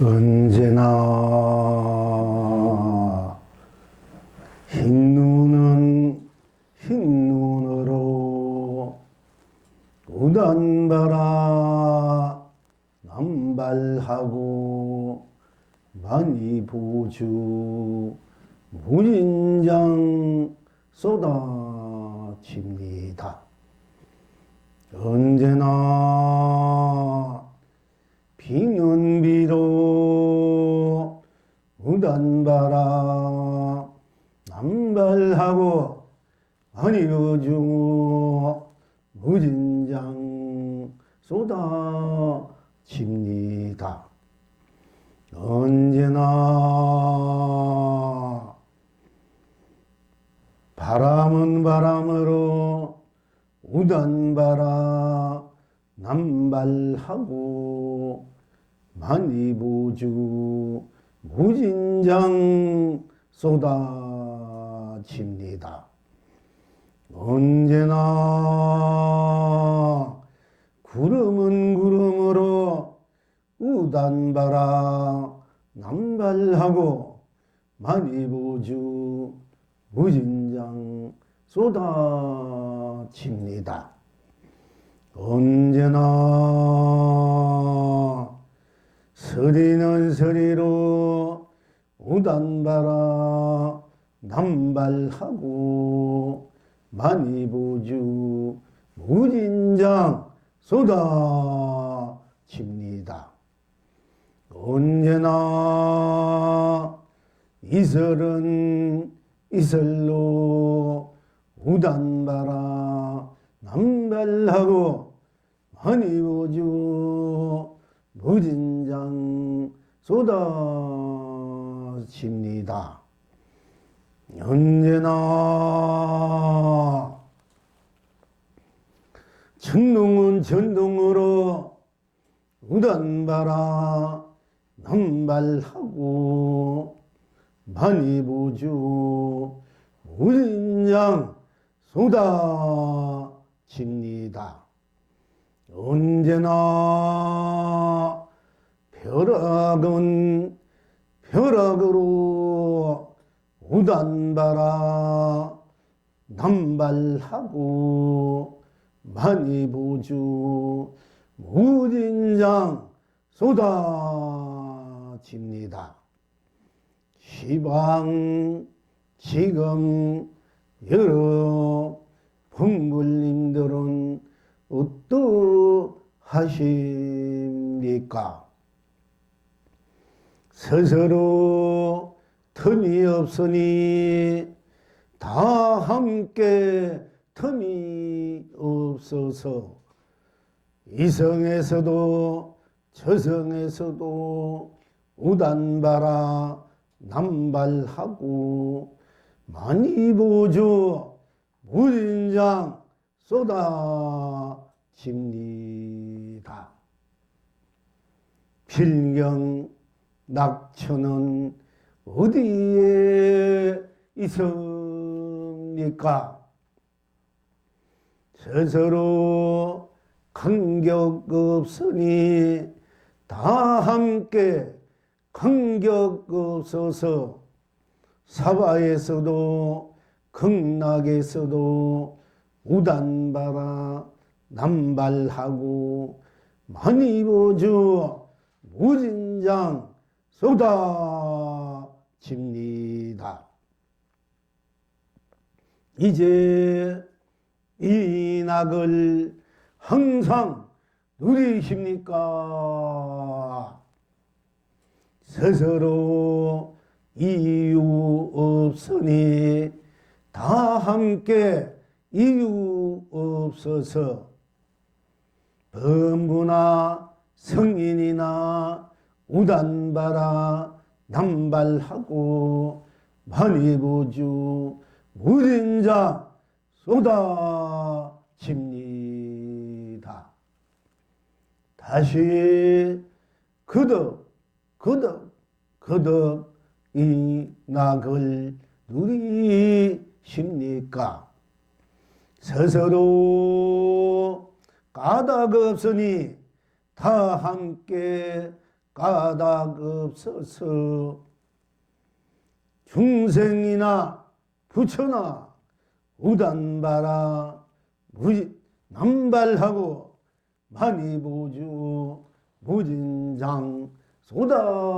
언제나 흰 눈은 흰 눈으로 우단바라 남발하고 많이 보주 무진장 쏟아집니다. 언제나 빙연비로 우단바라 남발하고 많이 보주 무진장 쏟아집니다. 언제나 바람은 바람으로 우단바라 남발하고 많이 보주 무진장 쏟아집니다. 언제나 구름은 구름으로 우단바라 남발하고 많이 보주 무진장 쏟아집니다. 언제나 서리는 서리로 우단바라 남발하고 많이 보주 무진장 쏟아집니다. 언제나 이설은 이설로 우단바라 남발하고 많이 보주 무진장 쏟아집니다. 언제나 천둥은 천둥으로 우단바라 남발하고 많이 보주 무진장 쏟아집니다. 언제나 벼락은 벼락으로 우단바라 남발하고 많이 보주 무진장 쏟아집니다. 시방 지금 여러 봉불님들은 어떠하십니까? 스스로 틈이 없으니 다 함께 틈이 없어서 이성에서도 저성에서도 우단바라 남발하고 많이 보주 무진장 쏟아집니다. 필경 낙천은 어디에 있습니까? 스스로 간격 없으니 다 함께 간격 없어서 사바에서도 극락에서도 우단바라 남발하고 많이 보주 무진장 쏟아집니다. 이제 이 낙을 항상 누리십니까? 스스로 이유 없으니 다 함께 이유 없어서 범부나 성인이나 우단바라 남발하고 많이 보주 무진장 쏟아집니다. 다시 거듭 이 낙을 누리십니까? 스스로 까닭 없으니 다 함께 까닭 없어서 중생이나 부처나 우단바라 남발하고 많이 보주 무진장 쏟아집니다.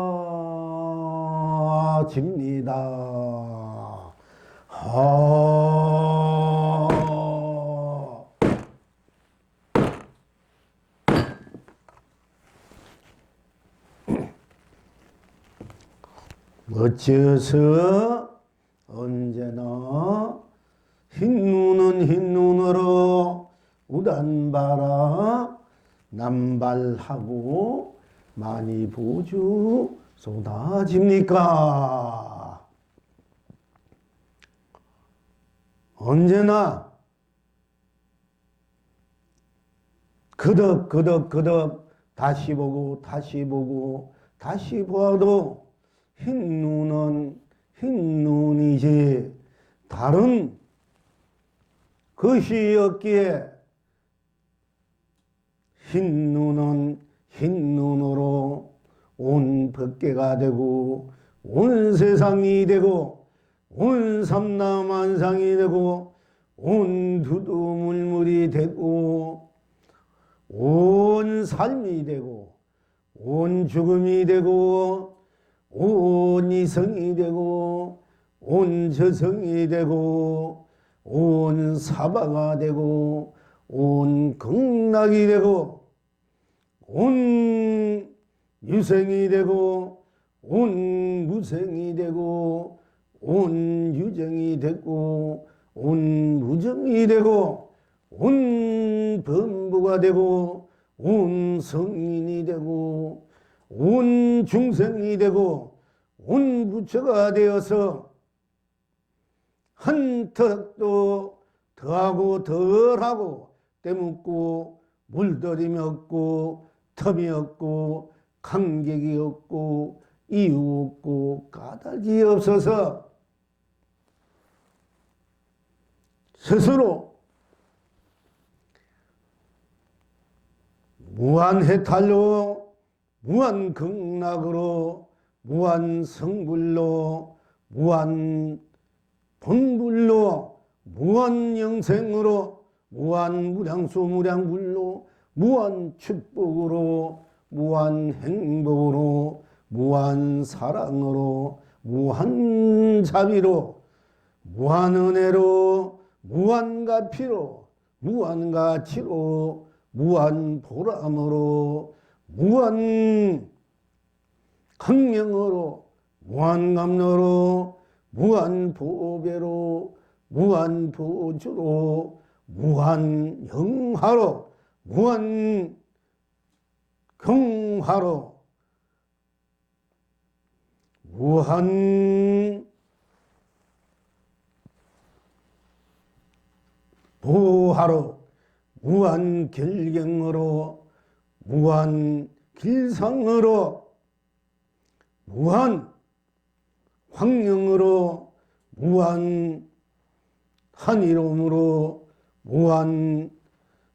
어째서 언제나 흰눈은 흰눈으로 우단바라 남발하고 많이 보주 쏟아집니까? 언제나 그덕 다시 보고 다시 보아도 흰눈은 흰눈이지 다른 것이 없기에 흰눈은 흰눈으로 온 법계가 되고 온 세상이 되고 온 삼라만상이 되고 온 두두물물이 되고 온 삶이 되고 온 죽음이 되고 온 이성이 되고 온 저성이 되고 온 사바가 되고 온 극락이 되고 온 유생이 되고 온 무생이 되고 온 유정이 되고 온 무정이 되고 온 범부가 되고 온 성인이 되고 온 중생이 되고 온 부처가 되어서 한턱도 더하고 덜하고 때묻고 물들임이 없고 텀이 없고 간격이 없고 이유 없고 까닭이 없어서 스스로 무한해탈로 무한극락으로 무한성불로 무한본불로 무한영생으로 무한무량수무량불로 무한축복으로 무한행복으로 무한사랑으로 무한자비로 무한은혜로 무한가피로 무한가치로 무한보람으로 무한강명으로 무한감로로 무한보배로 무한보주로 무한영화로 무한경화로 무한보하로 무한결경으로 무한길상으로 무한황령으로 무한한이로움으로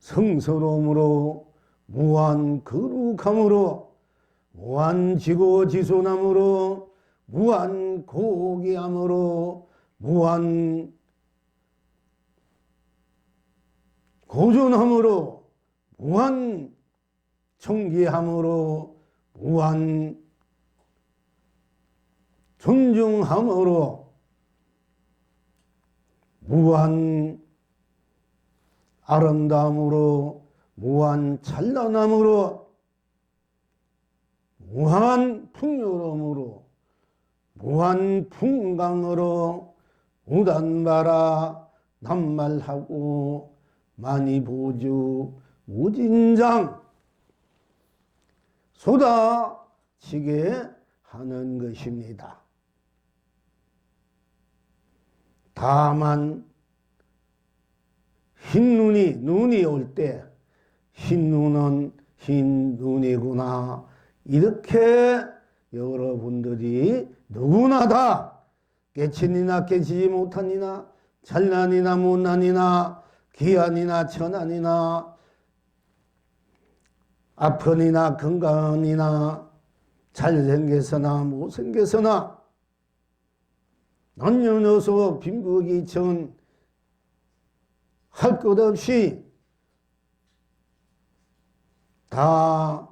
무한성스러움으로 무한거룩함으로 무한지고지손함으로 무한고귀함으로 무한고존함으로 무한청기함으로 무한존중함으로 무한아름다움으로 무한찬란함으로 무한풍요로움으로 무한풍강으로 우단바라 남말하고 많이 보주 무진장 쏟아지게 하는 것입니다. 다만 눈이 올 때 흰눈은 흰눈이구나 이렇게 여러분들이 누구나 다 깨치니나 깨치지 못하니나 잘난이나 못난이나 귀한이나 천한이나 아픈이나 건강이나 잘생겨서나 못생겨서나 남녀노소 빈부귀천 할 것 없이 다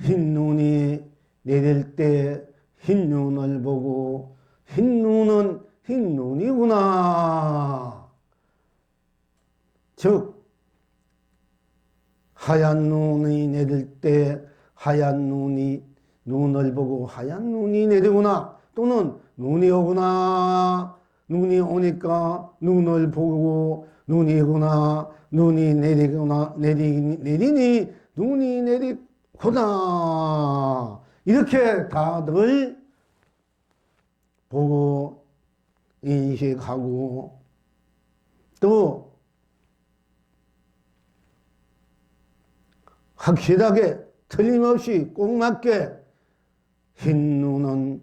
흰눈이 내릴 때 흰눈을 보고 흰눈은 흰눈이구나. 즉 하얀 눈이 내릴 때 하얀 눈을 보고 하얀 눈이 내리구나. 또는 눈이 오구나. 눈이 오니까 눈을 보고 눈이구나. 눈이 내리구나. 내리니 눈이 내리구나. 이렇게 다들 보고 인식하고 또 확실하게 틀림없이 꼭 맞게 흰눈은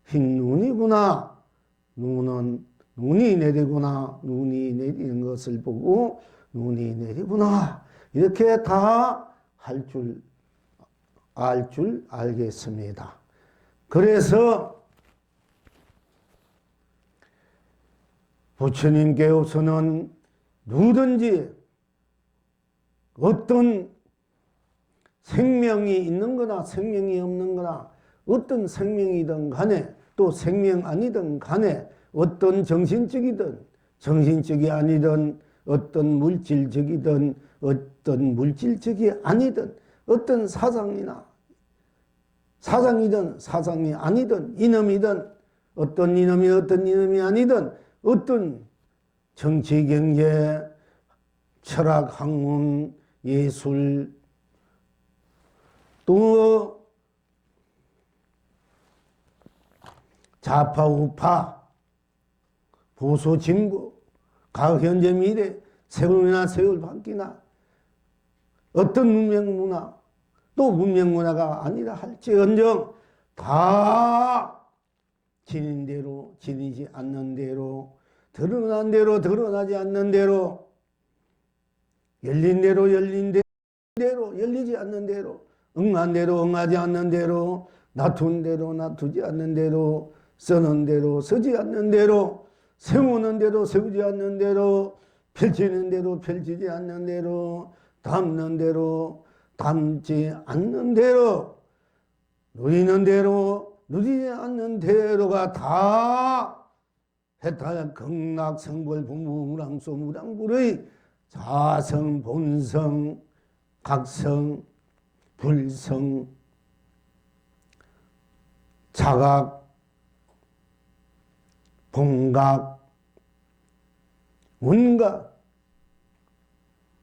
흰눈이구나. 눈은 눈이 내리구나. 눈이 내리는 것을 보고 눈이 내리구나. 이렇게 다 할 줄, 알 줄 알겠습니다. 그래서 부처님께서는 누구든지 어떤 생명이 있는 거나 생명이 없는 거나 어떤 생명이든 간에 또 생명 아니든 간에 어떤 정신적이든 정신적이 아니든 어떤 물질적이든 어떤 물질적이 아니든 어떤 사상이나 사상이든 사상이 아니든 이념이든 어떤 이념이 어떤 이념이 아니든 어떤 정치, 경제, 철학, 학문, 예술 또 좌파, 우파, 보수, 진보, 과거, 현재, 미래, 세월이나 세월 바뀌나 어떤 문명 문화 또 문명 문화가 아니라 할지언정 다 지닌 대로 지니지 않는 대로 드러난 대로 드러나지 않는 대로 열린 대로 열린 대로 열리지 않는 대로 응한 대로 응하지 않는 대로 놔둔 대로 놔두지 않는 대로 쓰는 대로 쓰지 않는 대로 세우는 대로 세우지 않는 대로 펼치는 대로 펼치지 않는 대로 담는 대로 담지 않는 대로 누리는 대로 누리지 않는 대로가 다 해탈 극락 성불 부무랑소 무랑불의 자성 본성 각성 불성 자각 본각 원각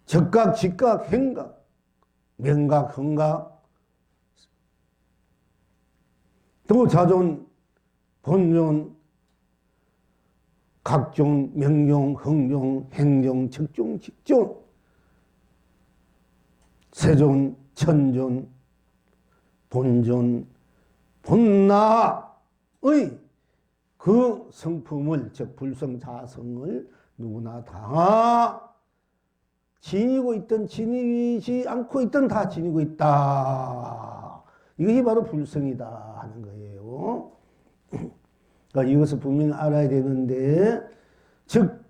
적각 직각 행각 명각 흥각 또 자존 본존 각종 명종 흥종 행종 적종 직종 세존 천존 본존 본나의 그 성품을 즉 불성자성을 누구나 다 지니고 있든 지니지 않고 있든 다 지니고 있다. 이것이 바로 불성이다 하는 거예요. 그러니까 이것을 분명히 알아야 되는데 즉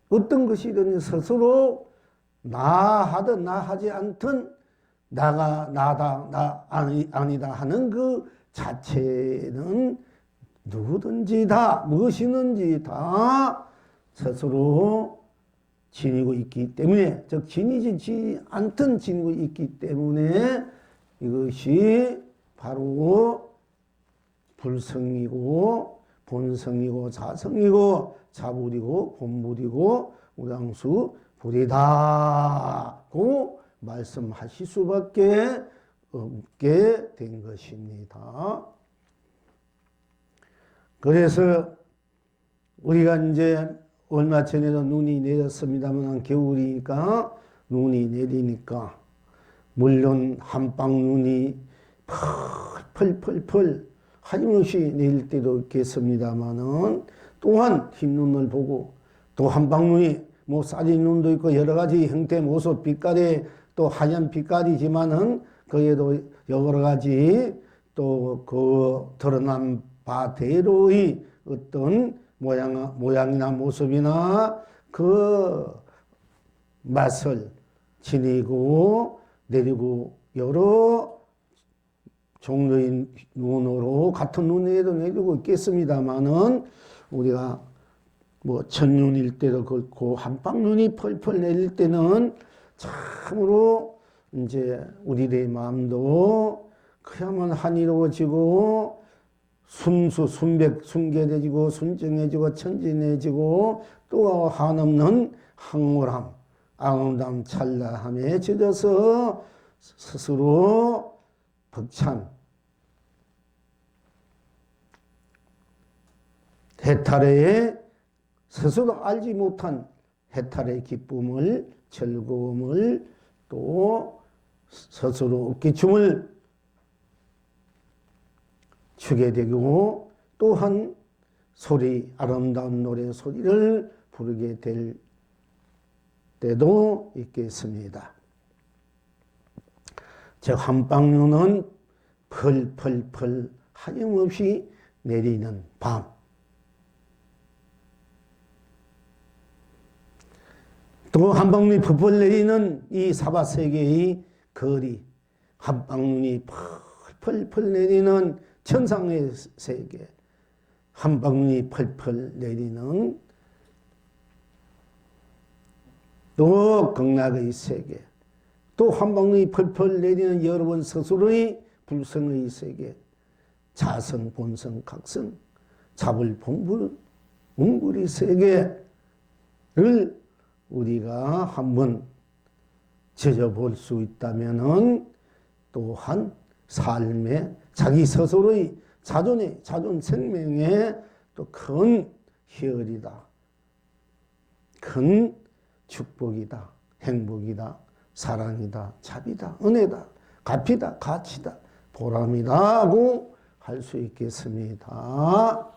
어떤 것이든 스스로 나 하든 나 하지 않든 나가 나다 나 아니다 하는 그 자체는 누구든지 다 무엇이든지 다 스스로 지니고 있기 때문에 즉 지니지 않든 지니고 있기 때문에 이것이 바로 불성이고 본성이고 자성이고 자불이고 본불이고 우량수 불이다고 말씀하실 수밖에 없게 된 것입니다. 그래서 우리가 이제 얼마 전에도 눈이 내렸습니다만 겨울이니까 눈이 내리니까 물론 한방 눈이 펄펄펄 하염없이 내릴 때도 있겠습니다만은 또한 흰 눈을 보고 또 한방 눈이 뭐 싸진 눈도 있고 여러 가지 형태 모습 빛깔의 또 하얀 빛깔이지만은 거기에도 여러 가지 또 그 드러난 바대로의 어떤 모양이나 모습이나 그 맛을 지니고 내리고 여러 종류의 눈으로 같은 눈에도 내리고 있겠습니다만은 우리가 뭐 첫눈일 때도 그렇고 한방눈이 펄펄 내릴 때는 참으로 이제 우리의 마음도 그야말로 한이로워지고 순결해지고 순정해지고 천진해지고 또 한없는 황홀함, 아름다움 찬란함에 젖어서 스스로 벅찬 해탈의 스스로 알지 못한 해탈의 기쁨을 즐거움을 또 스스로 어깨춤을 추게 되고 또한 아름다운 노래 소리를 부르게 될 때도 있겠습니다. 즉 한방눈은 펄펄펄 하염없이 내리는 밤, 또 한방눈이 펄펄 내리는 이 사바세계의 거리, 한방눈이 펄펄 내리는 천상의 세계, 한방눈이 펄펄 내리는 또 극락의 세계, 또 한방눈이 펄펄 내리는 여러분 스스로의 불성의 세계, 자성, 본성, 각성, 자불, 본불, 운불의 세계를 우리가 한번 젖어볼 수 있다면은 또한 삶의 자기 스스로의 자존 생명의 또 큰 희열이다. 큰 축복이다. 행복이다. 사랑이다. 자비다. 은혜다. 값이다. 가치다. 보람이다. 하고 할 수 있겠습니다.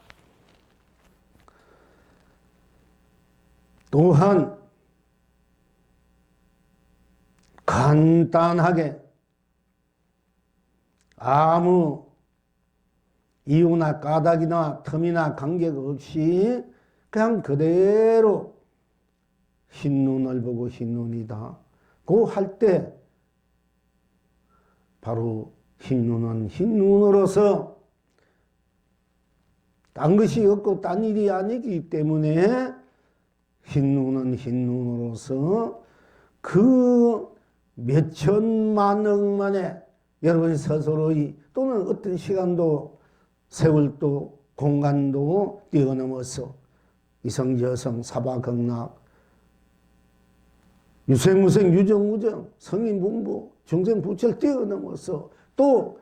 또한 간단하게 아무 이유나 까닭이나 틈이나 관계가 없이 그냥 그대로 흰눈을 보고 흰눈이다. 그 할 때 바로 흰눈은 흰눈으로서 딴 것이 없고 딴 일이 아니기 때문에 흰눈은 흰눈으로서 그 몇천만억 만에 여러분 스스로의 또는 어떤 시간도 세월도 공간도 뛰어넘어서 이성저성 사바극락 유생무생 유정무정 성인분부 중생부처를 뛰어넘어서 또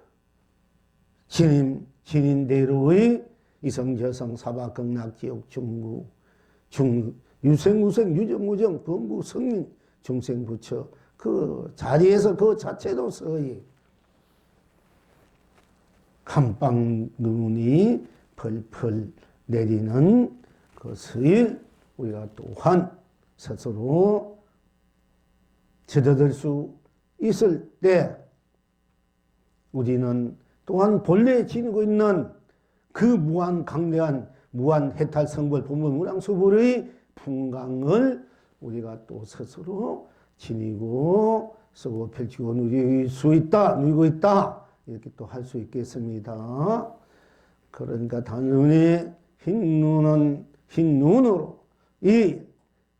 진인대로의 이성저성 사바극락 지옥 중무 유생무생 유정무정 범부 성인 중생부처 그 자리에서 그 자체로서의 한방눈이 펄펄 내리는 것을 우리가 또한 스스로 젖어들 수 있을 때 우리는 또한 본래 지니고 있는 그 무한 강대한 무한 해탈 성불 본물 무량수불의 풍광을 우리가 또 스스로 지니고 쓰고 펼치고 누릴 수 있다, 누리고 있다 이렇게 또 할 수 있겠습니다. 그러니까 단순히 흰눈은 흰눈으로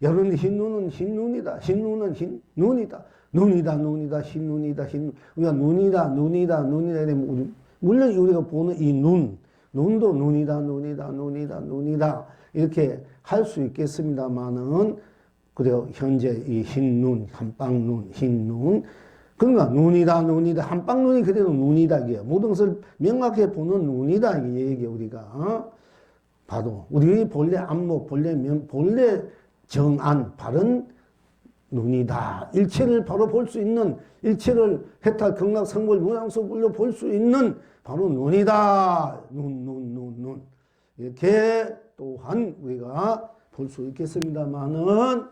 여러분 흰눈은 흰눈이다, 흰눈은 흰눈이다, 눈이다 흰눈이다 우리가 눈이다 물론 우리가 보는 이 눈도 눈이다 이렇게 할 수 있겠습니다만은 그래요. 현재 이 흰눈, 한방눈, 흰눈 그러니까 눈이다 한방눈이 그대로 눈이다 이게 모든 것을 명확히 보는 눈이다 이게 우리가 봐도 우리 본래 안목 본래 정안 바른 눈이다. 일체를 바로 볼 수 있는 일체를 해탈 극락 성불 무량수불로 볼 수 있는 바로 눈이다. 눈 이렇게 또한 우리가 볼 수 있겠습니다만은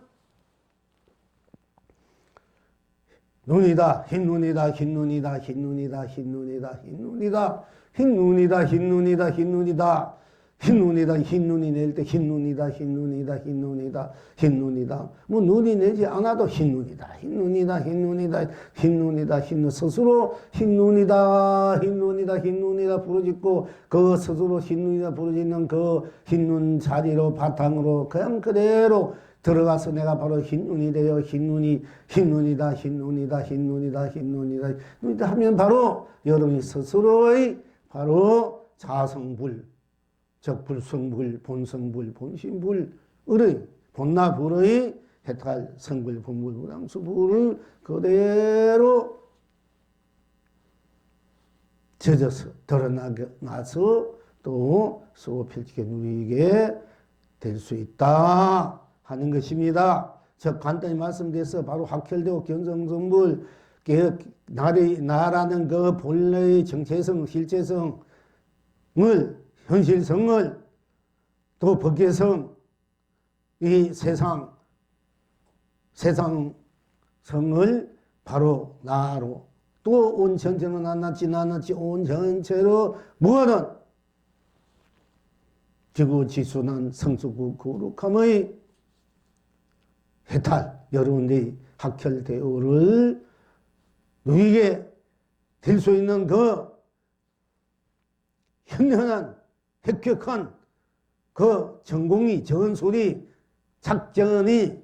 눈이다 흰눈이다 흰눈이다, 흰눈이다, 흰눈이다. 흰눈이다, 흰눈이 낼 때 흰눈이다, 흰눈이다, 흰눈이다, 흰눈이다. 뭐 눈이 내지 않아도 흰눈이다, 흰눈이다, 흰눈이다, 흰눈이다, 흰눈. 스스로 흰눈이다, 흰눈이다, 흰눈이다 부르짖고 그 스스로 흰눈이다 부르짖는 그 흰눈 자리로 바탕으로 그냥 그대로 들어가서 내가 바로 흰눈이 되어 흰눈이다, 흰눈이다, 흰눈이다, 흰눈이다 하면 바로 여러분이 스스로의 바로 자성불, 적불성불, 본성불, 본심불의 본나불의 해탈 성불, 본불, 무량수불을 그대로 젖어서 드러나서 또 수고 필지게 누리게 될 수 있다 하는 것입니다. 저 간단히 말씀드려서 바로 확혈되고 견성성불, 나라는 그 본래의 정체성, 실체성을, 현실성을, 또 법계성, 이 세상성을 바로 나로 또 온 전체는 낱낱이 온 전체로 무한한 지구지순한 성수구 거룩함의 해탈, 여러분들의 학혈대오를 누리게 될 수 있는 그 현현한 획획한 그 전공이, 전술이, 작전이,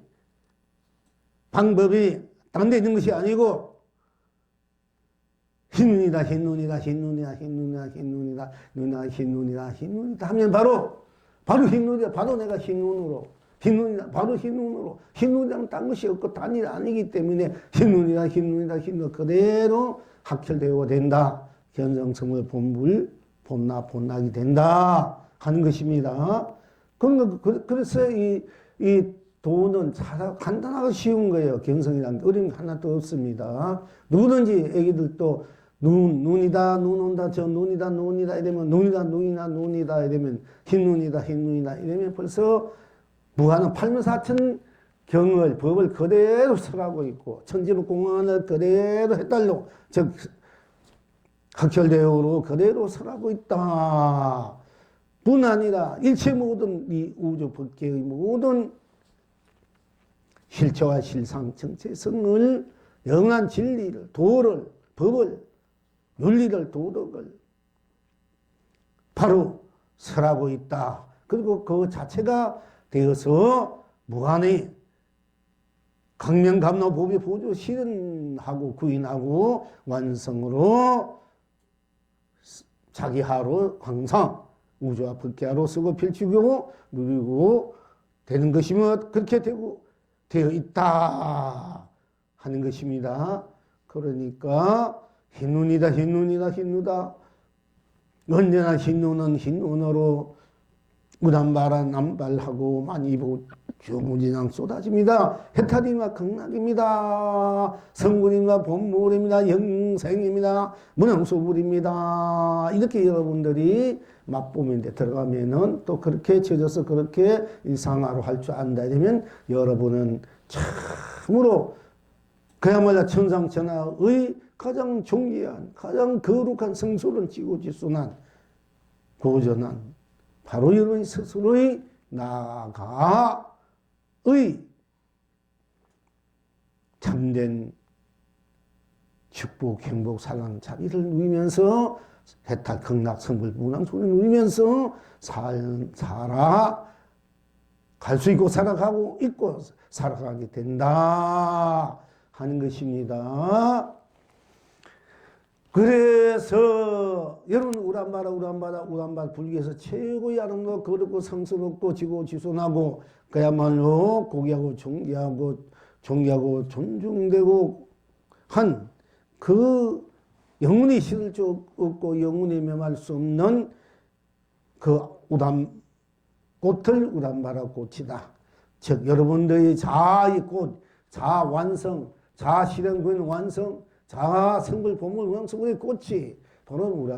방법이 딴 데 있는 것이 아니고 흰눈이다, 흰눈이다, 흰눈이다, 흰눈이다, 흰눈이다, 눈아 흰눈이다, 흰눈이다 하면 바로 흰눈이다, 바로 내가 흰눈으로, 흰눈이다, 바로 흰눈으로, 흰눈이라면 딴 것이 없고 딴 일 아니기 때문에 흰눈이다, 흰눈이다, 흰눈 그대로 학혈되어야 된다. 견성성을 본불, 본낙이 된다 하는 것입니다. 그래서 이 도는 간단하고 쉬운 거예요. 견성이란 어려운 게 하나도 없습니다. 누구든지 애기들도 눈이다, 눈 온다, 저 눈이다, 눈이다 이러면 눈이다 이러면 흰눈이다 이러면 벌써 무한한 84,000 경을, 법을 그대로 설하고 있고 천지법공안을 그대로 해달로, 즉 학혈대오로 그대로 설하고 있다 뿐 아니라 일체 모든 이 우주 법계의 모든 실체와 실상, 정체성을, 영원한 진리를, 도를, 법을, 윤리를, 도덕을 바로 설하고 있다. 그리고 그 자체가 되어서 무한의 강명감로 법의 보조 실현하고 구인하고 완성으로 자기하로 항상 우주와 법계하로 쓰고 필치고 누리고 되는 것이면 그렇게 되어 있다 하는 것입니다. 그러니까 흰눈이다, 흰눈이다. 언제나 흰눈은 흰눈으로 우단바란 남발하고 많이 주무진왕 쏟아집니다. 해탈입니다. 극락입니다. 성불입니다. 본물입니다. 영생입니다. 문왕소불입니다. 이렇게 여러분들이 맛보면데 들어가면은 또 그렇게 젖어서 그렇게 일상화로 할 줄 안다 이러면 여러분은 참으로 그야말로 천상천하의 가장 존귀한, 가장 거룩한 성소를 지고지순한 고전한 바로 여러분 스스로의 나아가의 참된 축복, 행복, 사랑, 자비를 누리면서 해탈, 극락, 성불, 무량소를 누리면서 갈 수 있고 살아가고 있고 살아가게 된다 하는 것입니다. 그래서 여러분 우란바라 불교에서 최고의 아름답고 거룩고 성스럽고 지고지순하고 그야말로 고귀하고 존귀하고 존중되고 한 그 영원히 실을 수 없고 영원히 멸할 수 없는 그 꽃을 우란바라 꽃이다. 즉 여러분들의 자아의 꽃, 자아 완성, 자아 실현군 완성, 자아 성불 본물 우량수의 꽃이 바로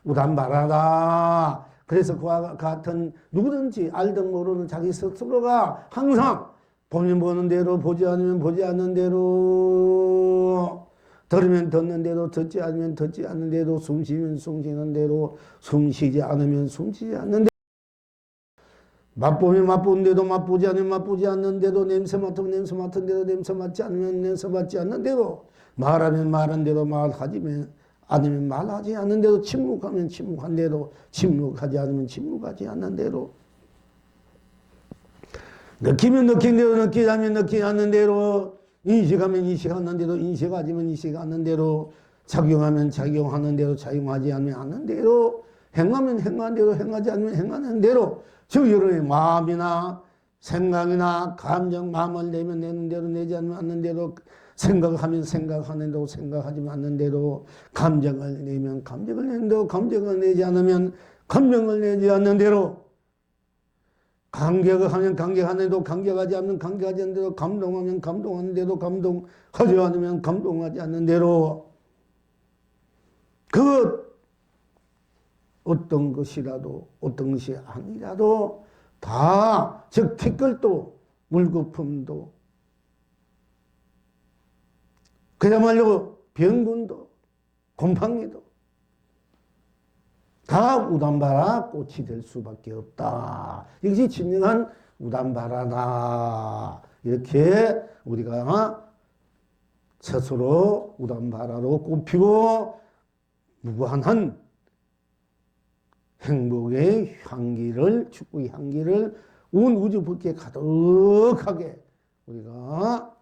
우란바라다. 그래서 그와 같은 누구든지 알든 모르는 자기 스스로가 항상 보면 보는 대로, 보지 않으면 보지 않는 대로 들으면 듣는 대로, 듣지 않으면 듣지 않는 대로, 숨 쉬면 숨 쉬는 대로, 숨 쉬지 않으면 숨 쉬지 않는 대로, 맛보면 맛본 대로, 맛보지 않으면 맛보지 않는 대로, 냄새 맡으면 냄새 맡은 대로, 냄새 맡지 않으면 냄새 맡지 않는 대로, 말하면 말한 대로, 말하지 않으면 말하지 않는 대로, 침묵하면 침묵한 대로, 침묵하지 않으면 침묵하지 않는 대로, 느끼면 느낀 대로, 느끼지 않으면 느끼지 않는 대로, 인식하면 인식하는 대로, 인식하지 않으면 인식하는 대로, 작용하면 작용하는 대로, 작용하지 않는 대로, 행하면 행하는 대로, 행하지 않으면 행하는 대로, 즉 여러분의 마음이나 생각이나 감정, 마음을 내면 내는 대로, 내지 않는 대로, 생각하면 생각하는 대로, 생각하지 않는 대로, 감정을 내면 감정을 내는 대로, 감정을 내지 않으면 감정을 내지 않는 대로, 감격을 하면 감격하는 대로, 감격하지 않으면 감격하지 않는 대로, 감동하면 감동하는 대로, 감동하지 않으면 감동하지 않는 대로, 그 어떤 것이라도, 어떤 것이 아니라도 다, 즉 티끌도 물거품도 그야말로 병군도 곰팡이도 다 우담바라 꽃이 될 수밖에 없다. 이것이 진정한 우담바라다. 이렇게 우리가 스스로 우담바라로 꼽히고 무한한 행복의 향기를, 축구의 향기를 온 우주 밖에 가득하게 우리가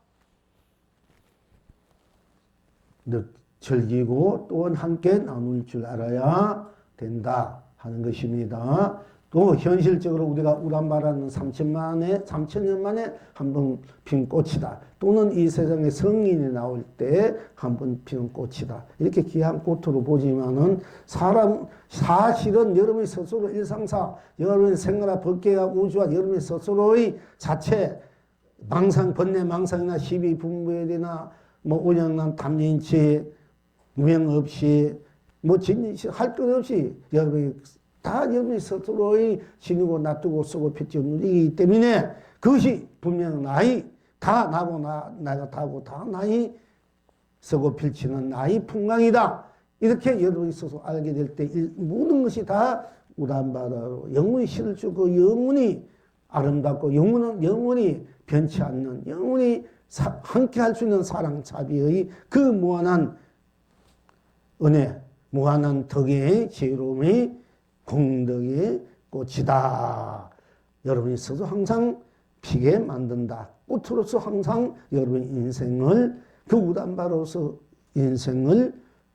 즐기고 또한 함께 나눌 줄 알아야 된다 하는 것입니다. 또 현실적으로 우리가 우람바라는 3,000년 만에 한 번 핀 꽃이다. 또는 이 세상에 성인이 나올 때 한 번 피는 꽃이다. 이렇게 귀한 꽃으로 보지만은 사실은 여러분이 스스로 일상사, 여러분의 생활과 법계와 우주와 여러분의 스스로의 자체 망상, 번뇌 망상이나 시비 분별이나 뭐 운영난 담진치 무명 없이 뭐 진리시 할 것 없이 여러분이 다 여러분이 스스로의 지니고 놔두고 쓰고 폈지 누리기 때문에 그것이 분명 나이 다 나고 나가 다고 다 나이 쓰고 펼치는 나이 풍광이다. 이렇게 여러분이 스스로 알게 될 때 모든 것이 다 우람바다로 영원히 실을 주고 영원히 아름답고 영원히 변치 않는 영원히 함께 할 수 있는 사랑 자비의 그 무한한 은혜, 무한한 덕의 지혜로움의 공덕의 꽃이다. 여러분이 스스로 항상 피게 만든다. 꽃으로서 항상 여러분의 인생을 그 우담바로서 인생을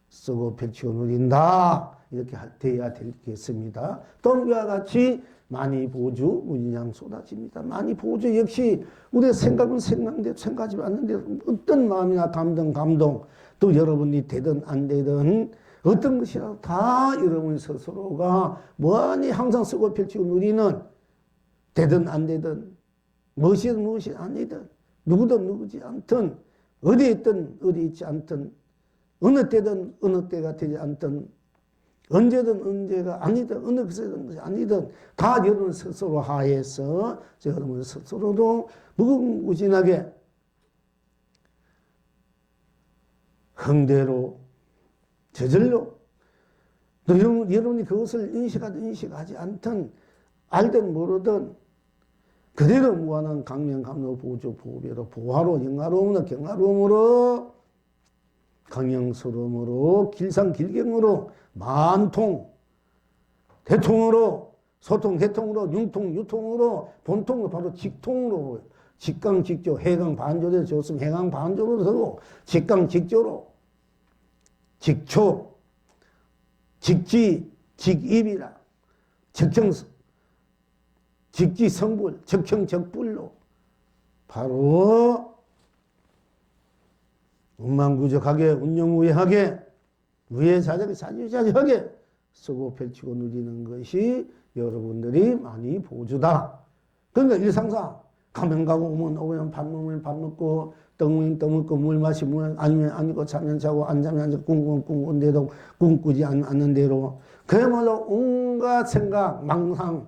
쓰고 펼치고 누린다. 이렇게 되어야 되겠습니다. 또 이와 같이 많이 보주 무진장 쏟아집니다. 많이 보주 역시 우리의 생각은 생각하지 않는데 어떤 마음이나 감동 또 여러분이 되든 안 되든 어떤 것이라도 다 여러분 스스로가 무한히 항상 쓰고 펼치고 누리는 되든 안 되든 무엇이든 무엇이 아니든 누구든 누구지 않든 어디 있든 어디 있지 않든 어느 때든 어느 때가 되지 않든 언제든 언제가 아니든 어느 것이든 아니든 다 여러분 스스로 하에서 여러분 스스로도 무궁무진하게 흥대로 저절로 또 여러분이 그것을 인식하든 인식하지 않든 알든 모르든 그대로 무한한 강명감로 보조 보배로 보화로 영화로움으로 경화로움으로 강영스러움으로 길상길경으로 만통 대통으로 소통 대통으로 융통 유통으로 본통으로 바로 직통으로 직강직조 해강반조로 좋으면 해강반조로 서고 직강직조로 직초 직지 직입이라 적정성 직지성불 적형적불로 바로 운만구적하게 운영우회하게 우회자적하게 사주자적하게 쓰고 펼치고 누리는 것이 여러분들이 많이 보주다. 그러니까 일상사 가면 가고 오면 밥 먹으면 밥 먹고 떡 먹고 물 마시면 아니면 아니고 자면 자고 안 자면 안 자고 꿈꾸는 대로 꿈꾸지 않는 대로 그야말로 온갖 생각 망상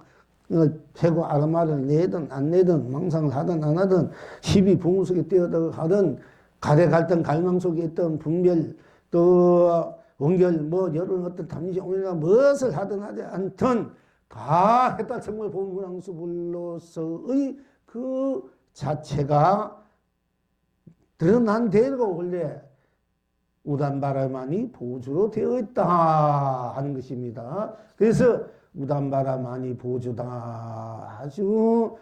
패고 아르마를 내든 안 내든 망상을 하든 안 하든 시비 붕 속에 뛰어들어 하든 가대 갈등 갈망 속에 있던 분별 또 원결 뭐 여러 어떤 담지 오늘이나 무엇을 하든 하지 않든 다 해탈 정말 본문왕수불로서의 그 자체가 드러난 대로 원래 우단바라만이 보주로 되어 있다 하는 것입니다. 그래서 우단바라만이 보주다. 아주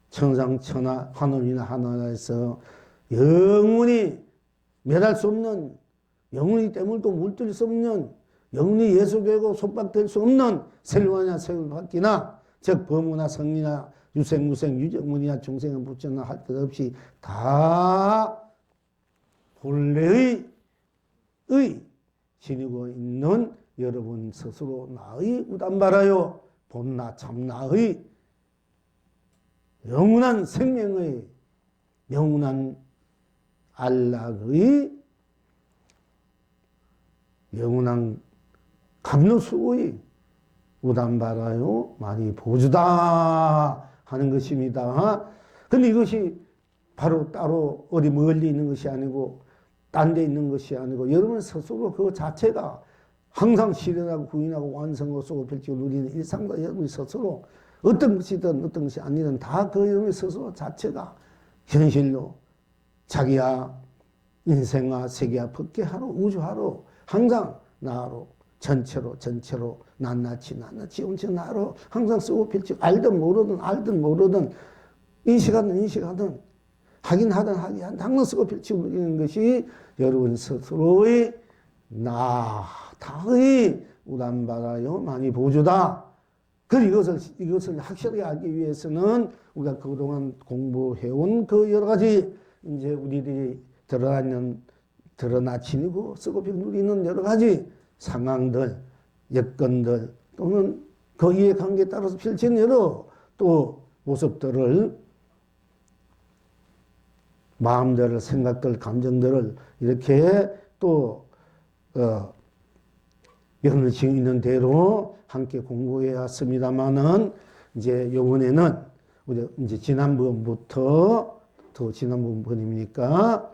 천상천하 하늘이나 하늘에서 영원히 매달 수 없는, 영원히 때물도 물들 수 없는, 영원히 예수되고 속박될 수 없는 세월이나 세월밖이나 즉 범우나 성리나 유생무생 유정문이나 중생은 부처나 할 것 없이 다 본래의 지니고 있는 여러분 스스로 나의 우단바라요 본나 참나의 영원한 생명의 영원한 안락의 영원한 감로수의 우단바라요 많이 보주다 하는 것입니다. 근데 이것이 바로 따로 어디 멀리 있는 것이 아니고 딴 데 있는 것이 아니고 여러분 스스로 그 자체가 항상 실현하고 구인하고 완성하고 쏘고 펼치고 누리는 일상과 여러분 스스로 어떤 것이든 어떤 것이 아니든 다 그 여러분 스스로 자체가 현실로 자기야 인생아 세계야 법계하러 우주하러 항상 나로 전체로 낱낱이 온체 나로 항상 쓰고 펼치고 알든 모르든 인식하든 하긴 하든 항상 쓰고 펼치고 누리는 것이 여러분 스스로의 나의 우단바라요 많이 보주다. 이것을 확실하게 알기 위해서는 우리가 그동안 공부해온 그 여러 가지 이제 우리들이 드러나치고 쓰고 누리는 여러 가지 상황들, 여건들 또는 그 이해관계에 따라서 펼치는 여러 또 모습들을 마음들을 생각들 감정들을 이렇게 또 연을 지는 대로 함께 공부해 왔습니다만은 이제 요번에는 우리 이제 지난번부터 더 지난번입니까?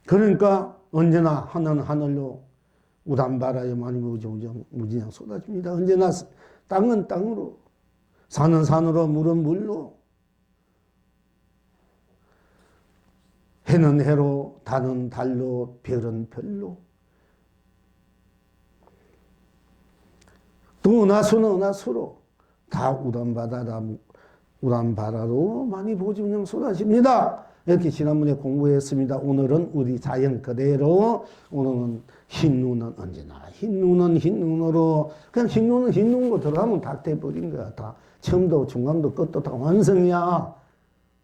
그러니까 언제나 하늘은 하늘로 우단바라에 많이 무진장 쏟아집니다. 언제나 땅은 땅으로 산은 산으로 물은 물로 해는 해로 달은 달로 별은 별로 또 은하수는 은하수로 다 우단바라로 많이 보지문양 쏟아집니다. 이렇게 지난번에 공부했습니다. 오늘은 우리 자연 그대로 오늘은 흰 눈은 언제나 흰 눈으로 그냥 흰 눈으로 들어가면 다 돼버린 거야. 다 처음도 중간도 끝도 다 완성이야.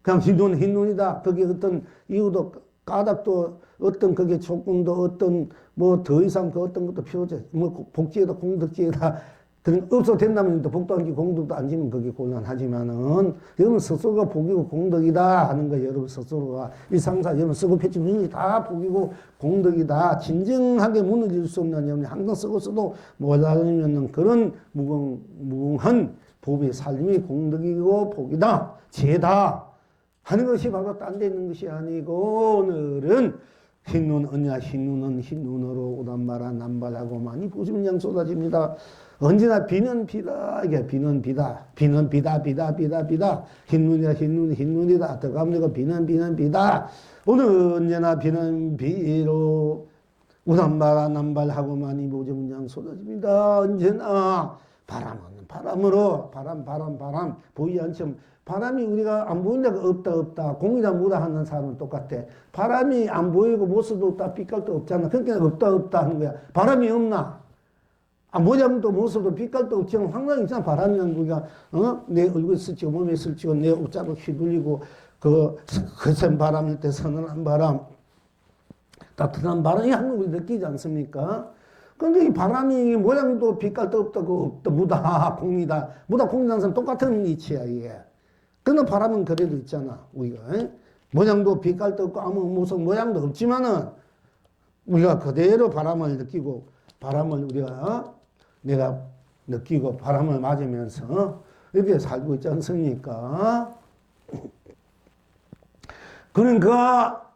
그냥 흰 눈이다. 거기 어떤 이유도 까닭도 어떤 그게 조건도 어떤 뭐 더 이상 그 어떤 것도 필요하지. 뭐 복지에다 공덕지에다 없어 된다면 또 복도 안지 공덕도 안 지면 그게 곤란하지만은 여러분 스스로가 복이고 공덕이다 하는 거 여러분 스스로가 일상사 여러분 쓰고 펼친 눈이 다 복이고 공덕이다. 진정하게 무너질 수 없는 여러분 항상 쓰고 써도 모자라면 그런 무궁한 법의 삶이 공덕이고 복이다. 지혜다. 하는 것이 바로 딴 데 있는 것이 아니고 오늘은 흰눈 언냐 흰눈은 흰눈으로 우단바라 남발하고 많이 부심량 쏟아집니다. 언제나 비는 비다. 이게 비는 비다. 흰눈이다. 들어가면 비는 비다. 오늘 언제나 비는 비로 우단바라 남발하고 많이 부심량 쏟아집니다. 언제나 바람은 바람으로 바람 보이지 않지만 바람이 우리가 안 보인다고 없다. 공이다 무다 하는 사람은 똑같아. 바람이 안 보이고 모습도 없다. 빛깔도 없잖아. 그러니까 없다 하는 거야. 바람이 없나? 안 보자면 또 모습도 빛깔도 없지만 항상 있잖아. 바람이란 우리가 내 얼굴 스치고 몸에 스치고 내 옷자국 휘둘리고 그 거센 바람일 때 서늘한 바람 따뜻한 바람이 항상 우리 느끼지 않습니까? 근데 이 바람이 모양도 빛깔도 없다고 무다 공이라는 사람 똑같은 이치야 이게. 그러나 바람은 그래도 있잖아 우리가 모양도 빛깔도 없고 아무 모습 모양도 없지만은 우리가 그대로 바람을 느끼고 바람을 우리가 내가 느끼고 바람을 맞으면서 이렇게 살고 있지 않습니까? 그러니까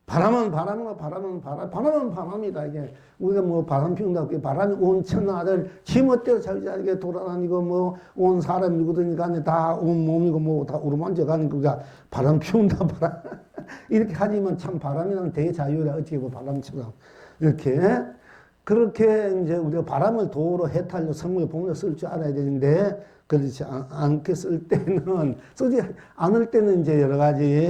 바람은 바람이고 바람은 바람이다. 이게 우리가 뭐 바람 피운다. 바람이 온 천하를 지멋대로 자유자재하게 돌아다니고 뭐 온 사람이거든 간에 다 온 몸이고 뭐 다 우르만져 가는 거가 바람 피운다 바람 이렇게 하지만 참 바람이랑 대자유라 어떻게 보면 바람처럼 이렇게 그렇게 이제 우리가 바람을 도로 해탈로 성물 봉으로 쓸 줄 알아야 되는데 그렇지 않게 쓸 때는 쓰지 않을 때는 이제 여러 가지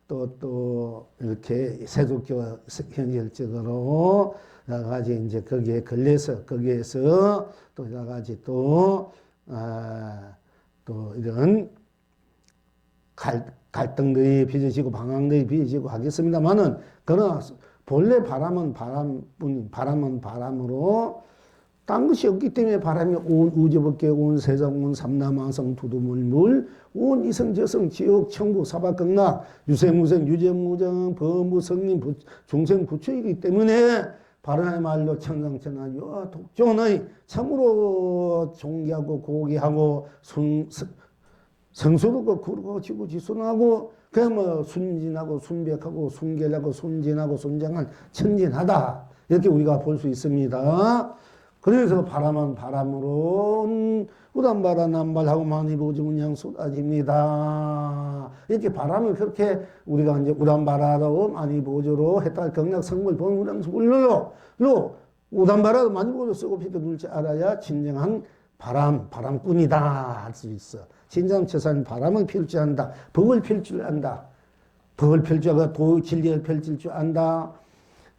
또 이렇게 세속적 현실적으로 여러 가지 이제 거기에 걸려서 거기에서 또 여러 가지 또 이런 갈등들이 빚어지고 방황들이 빚어지고 하겠습니다만은 그러나 본래 바람은 바람으로 딴 것이 없기 때문에 바람이 온 우주밖에 온 세상 온 삼라만성 두두물물 온 이성저성 지옥 천국 사박극락 유생무생 유재무정 범무성님 중생 부처이기 때문에 바람의 말로 천상천하 유아 독존의 참으로 존귀하고 고귀하고 성스럽고 구르고 지고 지순하고 그냥 뭐 순진하고 순백하고 순결하고 순진하고 순장한 천진하다 이렇게 우리가 볼 수 있습니다. 그래서 바람은 바람으로 우단바라 남발하고 많이 보지 문양 쏟아집니다. 이렇게 바람을 그렇게 우리가 이제 우단바라로 많이 보조로 해탈 경락 성물 본우량수불로 우단바라도 많이 보조 쓰고 피도 눌지 알아야 진정한 바람꾼이다 할 수 있어. 진정 최소한 바람을 필 줄 안다. 법을 필 줄 안다. 법을 필 줄 안다. 진리를 펼칠 줄 안다.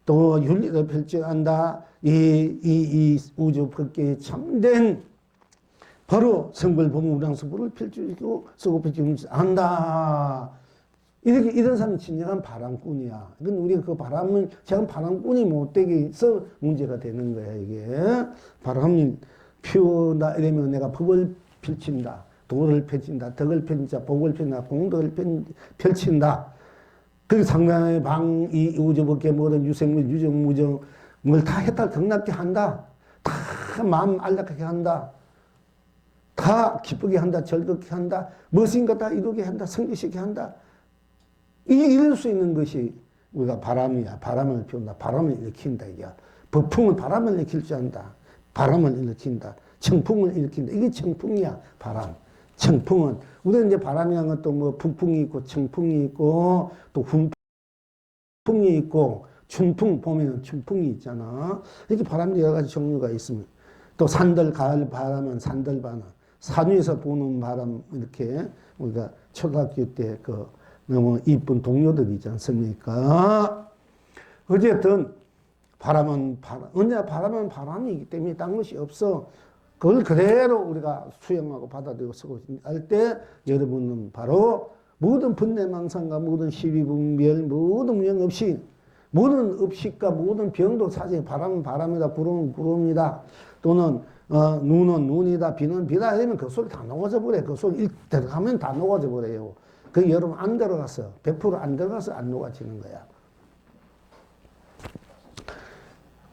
또 윤리를 펼칠 줄 안다. 이 우주 법계에 참된 바로 성불 법무우량수불을 펼치고 쓰고 펼치고 안다. 이렇게 이런 사람이 진정한 바람꾼이야. 근데 우리가 그 바람을 제가 바람꾼이 못되게 해서 문제가 되는 거야 이게. 바람이 피운다 이러면 내가 법을 펼친다. 도를 펼친다. 덕을 펼친다. 복을 펼친다. 공덕을 펼친다. 그 상당히 이 우주법계 모든 유생물 유정무정 뭘 다 해탈 경락게 한다. 다 마음 안락하게 한다. 다 기쁘게 한다. 즐겁게 한다. 무엇인가 다 이루게 한다. 성취시게 한다. 이게 이룰 수 있는 것이 우리가 바람이야. 바람을 피운다. 바람을 일으킨다. 이게 법풍은 바람을 일으킬 줄 안다. 바람을 일으킨다. 청풍을 일으킨다. 이게 청풍이야. 바람. 청풍은 우리는 이제 바람이라는 것도 뭐 북풍이 있고 청풍이 있고 또 훈풍이 있고 춘풍 보면은 춘풍이 있잖아. 이렇게 바람이 여러 가지 종류가 있습니다. 또 산들 가을 바람은 산들 바람, 산 위에서 부는 바람 이렇게 우리가 초등학교 때 그 너무 이쁜 동료들 있지 않습니까? 어쨌든 바람은 바람, 언제나 바람은 바람이기 때문에 딴 것이 없어. 그걸 그대로 우리가 수용하고 받아들이고 쓰고 할 때 여러분은 바로 모든 분내망상과 모든 시비분별 모든 무형 없이 모든 업식과 모든 병도 사실 바람은 바람이다. 구름은 구름이다. 또는 눈은 눈이다. 비는 비다. 이러면 그 소리 다 녹아져 버려요. 그 소리 들어가면 다 녹아져 버려요. 그 여러분 안 들어갔어. 100% 안 들어가서 안 녹아지는 거야.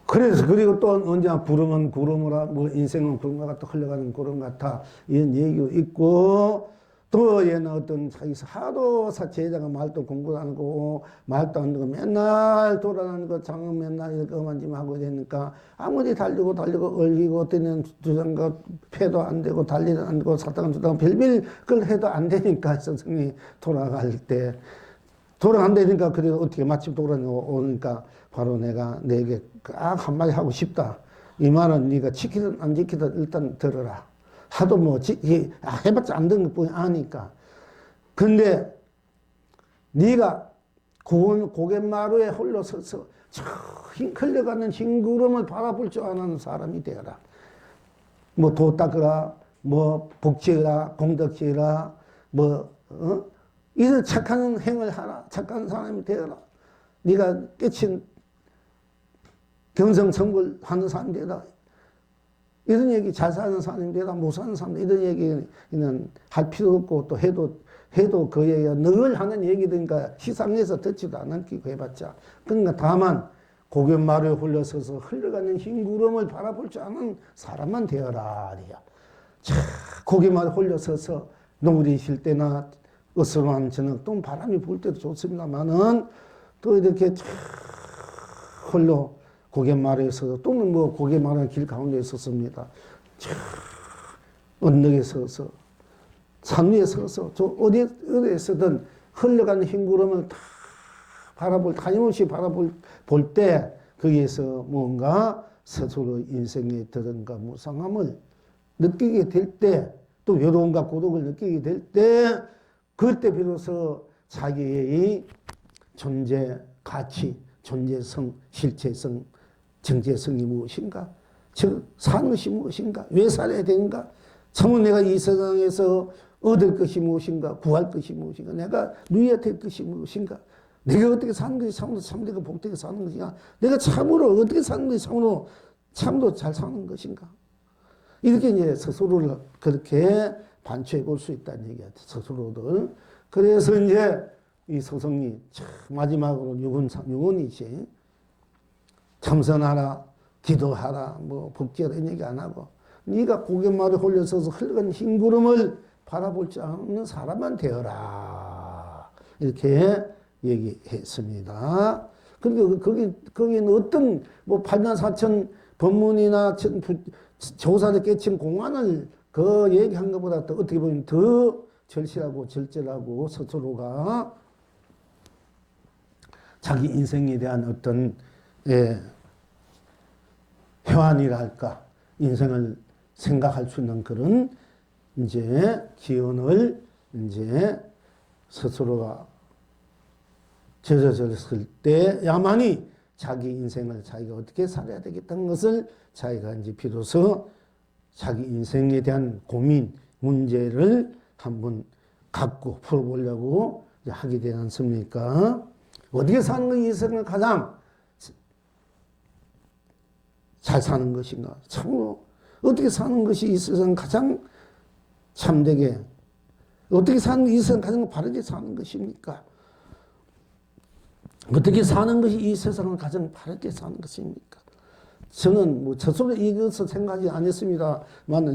그래서 그리고 또 언제나 구름은 구름으로 뭐 인생은 구름과 같아 흘러가는 구름 같아 이런 얘기도 있고 또 얘는 어떤 자기서 하도 제자가 말도 공부도 안 하고 말도 안 하고 맨날 돌아다니는 거 장은 맨날 이렇게 어만지만 하고 되니까 아무리 달리고 얼기고 어떤 주장과 패도 안 되고 달리도 안 되고 사탕은 주다가 별별 걸 해도 안 되니까 선생님이 돌아갈 때 돌아간다니까 그래도 어떻게 마침 돌아오니까 바로 내가 내게 한마디 하고 싶다. 이 말은 네가 지키든 안 지키든 일단 들어라. 하도 뭐 해봤자 안 되는 것뿐이 아니까. 근데 네가 고갯마루에 홀로서서 저 흘러가는 흰구름을 바라볼 줄 아는 사람이 되어라. 뭐 도 닦으라, 뭐 복지해라, 공덕지해라, 이런 착한 행을 하라. 착한 사람이 되어라. 네가 깨친 경성성불하는 사람이 되어라. 이런 얘기 잘 사는 사람이 되어라. 못 사는 사람 이런 얘기는 할 필요 없고 또 해도 그 얘기가 늘 하는 얘기니까 시상해서 듣지도 않기고 해봤자. 그러니까 다만 고갯마루에 홀려서서 흘러가는 흰 구름을 바라볼 줄 아는 사람만 되어라. 고갯마루에 홀려서서 노을이 질 때나 어스름한 저녁 또 바람이 불 때도 좋습니다만은 또 이렇게 쫙 홀로 고갯마루에 서서 또는 뭐 고갯마루 길 가운데 있었습니다. 쫙 언덕에 서서 산 위에 서서 어디에서든 흘러가는 흰 구름을 다 타임없이 바라볼 때 거기에서 뭔가 스스로 인생에 들은가 무상함을 느끼게 될 때, 또 외로움과 고독을 느끼게 될 때, 그때 비로소 자기의 존재 가치, 존재성, 실체성, 정체성이 무엇인가? 즉 사는 것이 무엇인가? 왜 살아야 되는가? 참으로 내가 이 세상에서 얻을 것이 무엇인가? 구할 것이 무엇인가? 내가 누려야 될 것이 무엇인가? 내가 어떻게 사는 것이 참되고 복되게 사는 것인가? 내가 참으로 어떻게 사는 것이 참으로 잘 사는 것인가? 이렇게 이제 스스로를 그렇게 반추해 볼 수 있다는 얘기야. 스스로들. 그래서 이제 이 서성이 마지막으로 유언이지. 참선하라, 기도하라, 뭐 복지하라 이런 얘기 안 하고 네가 고갯마루에 홀려서서 흘러가는 흰 구름을 바라볼 줄 아는 사람만 되어라. 이렇게 얘기했습니다. 그러니까 거기는 어떤 뭐 8만 4천 법문이나 조사를 깨친 공안을 그 얘기한 것보다 더 어떻게 보면 더 절실하고 절제하고 스스로가 자기 인생에 대한 어떤 회환이랄까 인생을 생각할 수 있는 그런 이제 기운을 이제 스스로가 젖어졌을 때야만이 자기 인생을 자기가 어떻게 살아야 되겠다는 것을 자기가 이제 비로소 자기 인생에 대한 고민, 문제를 한번 갖고 풀어보려고 하게 되지 않습니까? 어떻게 사는 것이 인생을 가장 잘 사는 것인가? 참으로 어떻게 사는 것이 이 세상 가장 참되게 어떻게 사는 것이 이 세상 가장 바르게 사는 것입니까? 어떻게 사는 것이 이 세상을 가장 바르게 사는 것입니까? 저는 뭐 스스로 이것을 생각하지 않았습니다만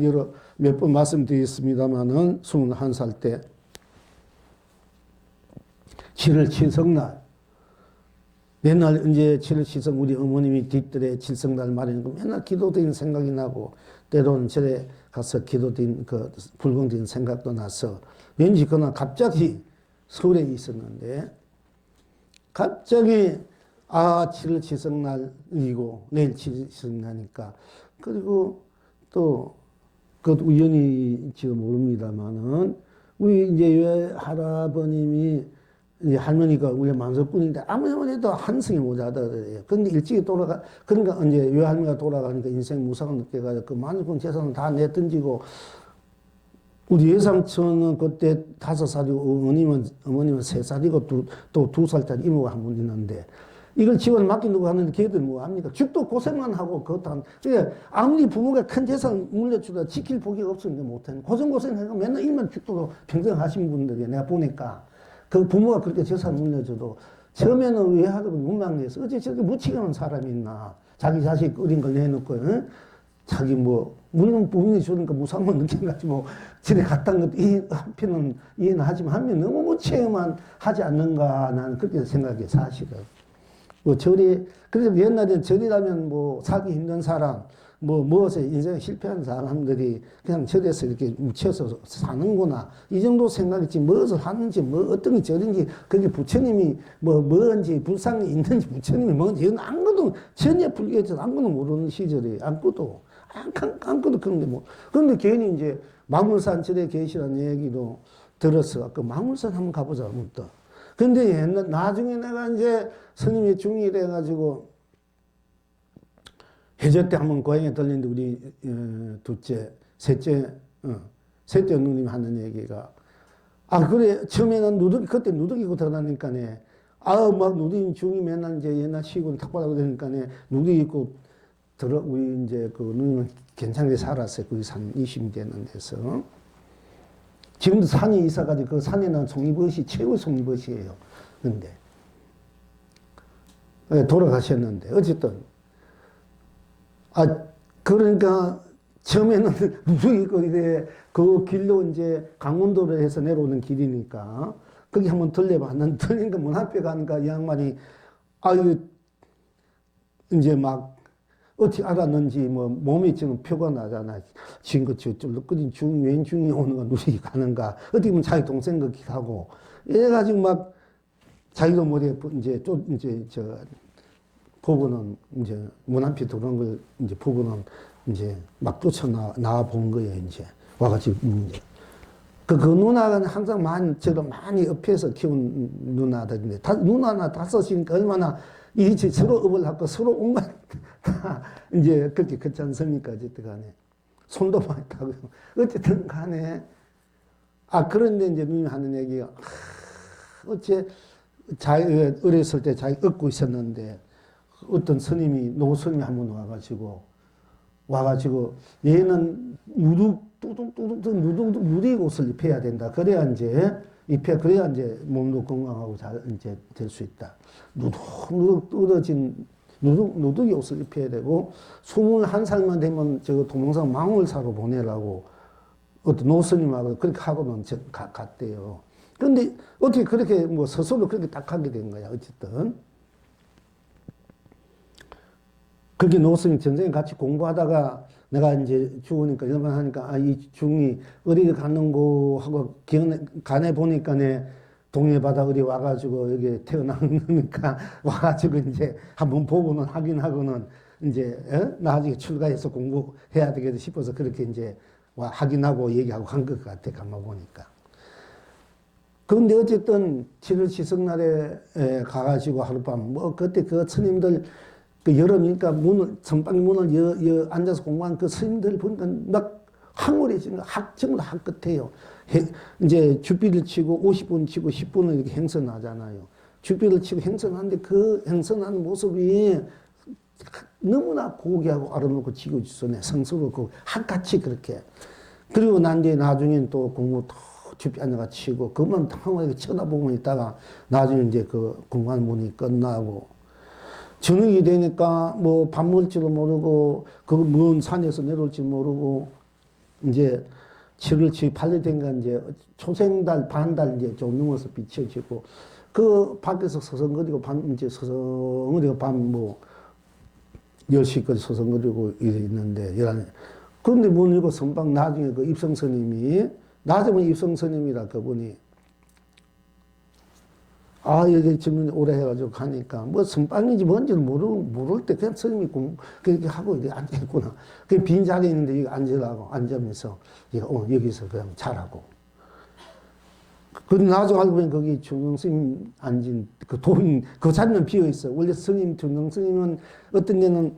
몇 번 말씀드렸습니다만은 21살 때 7월 칠성날 맨날 이제 7월 칠성 우리 어머님이 뒷뜰에 칠성날 말이니까 맨날 기도드리는 생각이 나고 때로는 절에 가서 기도드린 그 불공드린 생각도 나서 왠지 그날 갑자기 서울에 있었는데 갑자기 7월 칠성날이고 내일 칠성날이니까 그리고 또 그 우연히 모릅니다만은 우리 이제 외할아버님이 이제 할머니가 우리 만석군인데 아무리 해도 한승이 모자라더래요. 그런데 일찍이 그러니까 이제 외할머니가 돌아가니까 인생 무상을 느껴가지고 그 만석군 재산을 다 내던지고 우리 외삼촌은 그때 5살이고 어머님은 3살이고 또 2살짜리 이모가 한 분 있는데 이걸 집을 맡기려고 하는데 걔들 뭐 합니까? 죽도 고생만 하고 그것도 그러니까 아무리 부모가 큰 재산 물려주다 지킬 복이 없으니까 못하는 고생해서 맨날 일만 죽도록 평생 하신 분들이 내가 보니까 그 부모가 그렇게 재산 물려줘도 처음에는 외할아버지 문망해서 어째 저렇게 무치게하는 사람이 있나 자기 자식 어린 걸 내놓고 응? 자기 뭐 물론 부모님이 주니까 무상만 느껴가지고 뭐 집에 갔다는 것도 한편은 이해는 하지만 한편 너무 무책임만 하지 않는가 나는 그렇게 생각해 사실은. 뭐 절이 그래서 옛날에 절이라면 뭐 살기 힘든 사람 무엇에 인생에 실패한 사람들이 그냥 절에서 이렇게 묻혀서 사는구나 이 정도 생각했지 무엇을 하는지 뭐 어떤 게 절인지 그게 부처님이 뭔지 불상이 있는지 부처님이 뭔지 이건 아무것도 전혀 불교에서 아무것도 모르는 시절에 아무것도 그런 게 뭐 그런데 괜히 이제 망울산 절에 계시라는 얘기도 들었어. 그 망울산 한번 가보자 또. 근데 나중에 내가 이제 스님이 중이 돼가지고 해저 때 한번 고향에 들렸는데 우리 셋째 누님이 하는 얘기가 그래 처음에는 그때 누더기고 들어가니까네 막 누더기 중이 맨날 이제 옛날 시골 탁발하고 그러니까네 누더기 입고 우리 이제 그 누님은 괜찮게 살았어요. 거기 산 20년 되는 데서. 지금도 산이 있어가지고 그 산에는 송이벗이 최고 송이벗이에요. 근데 돌아가셨는데 어쨌든 그러니까 처음에는 누룩이 있고, 이래, 그 길로 이제 강원도로 해서 내려오는 길이니까, 거기 한번 들려봤는데, 들리니까 문 앞에 가니까 이 양반이, 아유, 이제 막, 어떻게 알았는지, 뭐, 몸에 지금 표가 나잖아. 지금 그, 쫄럭거린 왼중이 오는가, 누룩이 가는가. 어떻게 보면 자기 동생 같기도 하고. 이래가지고 막, 자기도 모르게, 보고는, 이제, 문 앞에 들어온 걸, 이제, 보고는, 이제, 막 나와 본 거예요, 이제. 와가지고, 이제. 그 누나가 항상 저를 많이 업해서 키운 누나들인데, 누나나 다섯이니까 얼마나 서로 업을 하고 서로 온갖 다 이제 그렇게 그렇지 않습니까? 어쨌든 간에. 손도 많이 타고요. 어쨌든 간에. 그런데 이제 누님이 하는 얘기가, 어렸을 때 자기 얻고 있었는데, 어떤 노스님이 한 번 와가지고, 얘는 누룩 옷을 입혀야 된다. 그래야 이제 몸도 건강하고 잘 이제 될 수 있다. 누룩이 옷을 입혀야 되고, 21살만 되면 동영상 망월사로 보내라고 어떤 노스님하고 그렇게 하고는 갔대요. 그런데 어떻게 그렇게 뭐 스스로 그렇게 딱 하게 된 거야, 어쨌든. 그렇게 노스님 전생에 같이 공부하다가 내가 이제 죽으니까 얼마나 하니까 이 중이 어디 가는 거 하고 간에 보니까 내 동해바다 어디 와가지고 여기 태어나니까 와가지고 이제 한번 보고는 하긴 하고는 이제 나중에 출가해서 공부해야 되겠다 싶어서 그렇게 이제 확인하고 얘기하고 한 것 같아, 가만 보니까. 그런데 어쨌든 7월 시성날에 가가지고 하룻밤 그때 그 스님들 그 여름이니까 선방 문을 앉아서 공부한 그 스님들 보니까 막 항월이 지금 전부 다 학끝에요. 이제 주비를 치고 50분 치고 10분을 이렇게 행선하잖아요. 주비를 치고 행선하는데 그 행선하는 모습이 너무나 고귀하고 아름답고 지고지선해 성스럽고 학같이 그렇게. 그리고 난 뒤에 나중엔 또 공부 또 주비 앉아가 치고 그만 항월하게 쳐다보고 있다가 나중에 이제 그 공부하는 문이 끝나고 저녁이 되니까 뭐 밥 먹을 줄도 모르고 그 먼 산에서 내려올 줄 모르고 이제 7월 8일 된가 이제 초생달 반달 이제 좀 넘어서 비춰지고 그 밖에서 서성거리고 서성거리고 밤 10시까지 서성거리고 있는데 그런데 문 열고 선방 나중에 그 입성스님이 나중에 입성스님이라 그분이 여기 지금 오래 해가지고 가니까, 뭐, 선빵인지 뭔지는 모를 때 그냥 스님이 그렇게 하고 이렇게 앉아있구나. 그 빈 자리에 있는데 여기 앉으면서, 여기서 그냥 자라고. 근데 나중에 알고 보니 거기 중흥스님 앉은 그 자리는 비어있어. 원래 중흥스님은 어떤 데는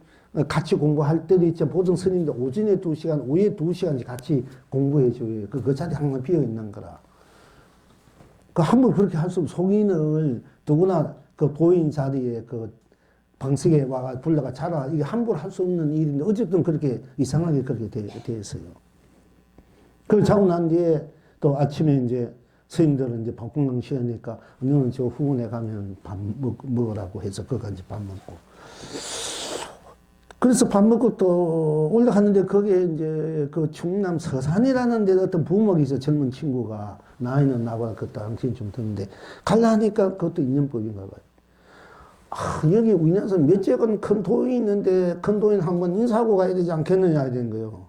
같이 공부할 때도 있죠. 보통 스님들 오전에 2시간, 오후에 2시간씩 같이 공부해줘요. 그 자리 항상 비어있는 거라. 함부로 그렇게 할 수 없어. 송인을 누구나 그 도인 자리에 그 방석에 와가 불러가 자라. 이게 함부로 할 수 없는 일인데 어쨌든 그렇게 이상하게 그렇게 돼 있어요. 그걸 자고 난 뒤에 또 아침에 이제 스님들은 이제 밥 건강 시간이니까 너는 저 후문에 가면 밥 먹으라고 해서 거기까지 밥 먹고. 그래서 밥 먹고 또 올라갔는데 거기에 이제 그 충남 서산이라는 데 어떤 부모가 있어. 젊은 친구가 나이는 나보다 그 당시엔 좀 드는데 갈라 하니까 그것도 인연법인가 봐요. 여기 우리나라에서 몇째건 큰 도인이 있는데 큰 도인 한번 인사하고 가야 되지 않겠느냐 해야 되는 거예요.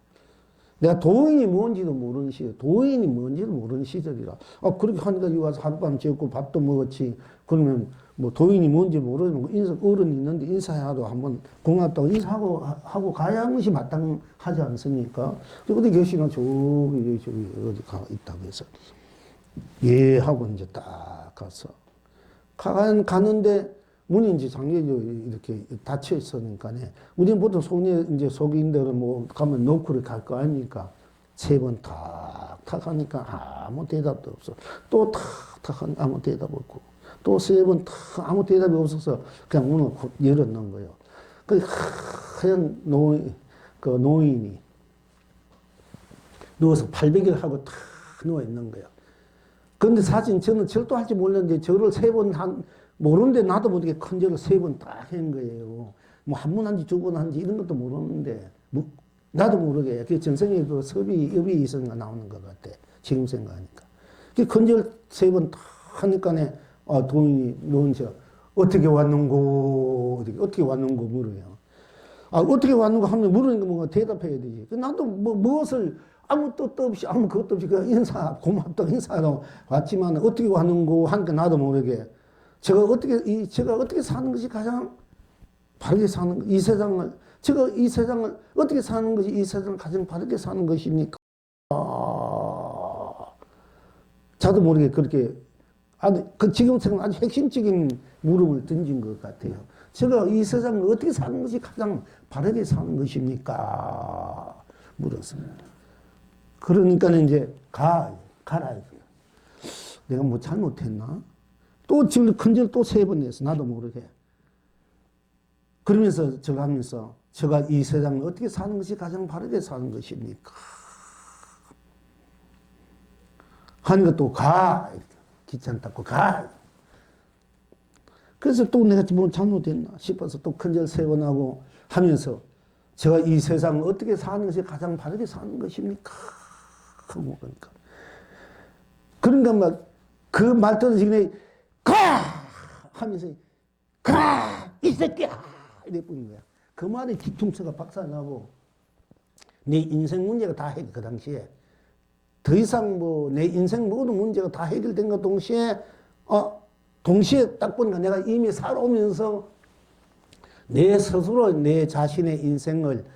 내가 도인이 뭔지도 모르는 시절이라. 그렇게 하니까 여기 와서 하룻밤 지었고 밥도 먹었지. 그러면 뭐 도인이 뭔지 모르는 어른이 있는데 인사해도 한번 고맙다고 인사하고 가야 하는 것이 마땅하지 않습니까? 어디 계시나 저기 어디 있다고 해서. 예, 하고 이제 딱 가서. 가는데 문이 이제 장례로 이렇게 닫혀 있으니까네. 우리는 보통 속인들은 뭐 가면 노크를 갈 거 아닙니까? 3번 탁 하니까 아무 대답도 없어. 또 탁 하니까 아무 대답 없고. 또 3번 탁 아무 대답이 없어서 그냥 문을 열어놓은 거예요. 그 하얀 노인이 누워서 팔베개를 하고 탁 누워 있는 거예요. 그런데 사실 저는 절도 할 줄 몰랐는데 저를 3번 모르는데 나도 모르게 큰 절을 3번 딱 한 거예요. 뭐 한 번 한지 2번 한지 이런 것도 모르는데 나도 모르게 그 전생에 그 섭이 업이 있었는가 나오는 것 같아. 지금 생각하니까. 그 건절 3번 다 하니까네 돈이 넣은지 어떻게 왔는고 어떻게 왔는고 물어요. 어떻게 왔는고 하면 물으니까 뭔가 대답해야 되지. 나도 무엇을 아무 뜻도 없이 아무 것도 없이 그 인사 고맙다고 인사로 왔지만 어떻게 왔는고 하니까 나도 모르게 제가 어떻게 사는 것이 가장 바르게 사는 이 세상을 제가 이 세상을 어떻게 사는 것이 이 세상을 가장 바르게 사는 것입니까? 저도 모르게 그렇게 지금 생각 아주 핵심적인 물음을 던진 것 같아요. 제가 이 세상을 어떻게 사는 것이 가장 바르게 사는 것입니까? 물었습니다. 그러니까 이제 가라. 내가 뭐 잘못했나? 또 지금 큰절 또 3번 냈어. 나도 모르게. 그러면서 제가 하면서 제가 이 세상을 어떻게 사는 것이 가장 바르게 사는 것입니까? 하니까 또 가. 귀찮다고 가. 그래서 또 내가 뭐 잘못했나 싶어서 또 큰절 3번 하고 하면서 제가 이 세상을 어떻게 사는 것이 가장 바르게 사는 것입니까? 하고 그러니까 막 그 말 떨어지기 가! 하면서 가! 이 새끼야! 이래 뿌린 거야. 그 말에 뒤통수가 박살나고 내 인생 문제가 다 해결 그 당시에 더 이상 뭐 내 인생 모든 문제가 다 해결된 것 동시에 딱 보니까 내가 이미 살아오면서 내 스스로 내 자신의 인생을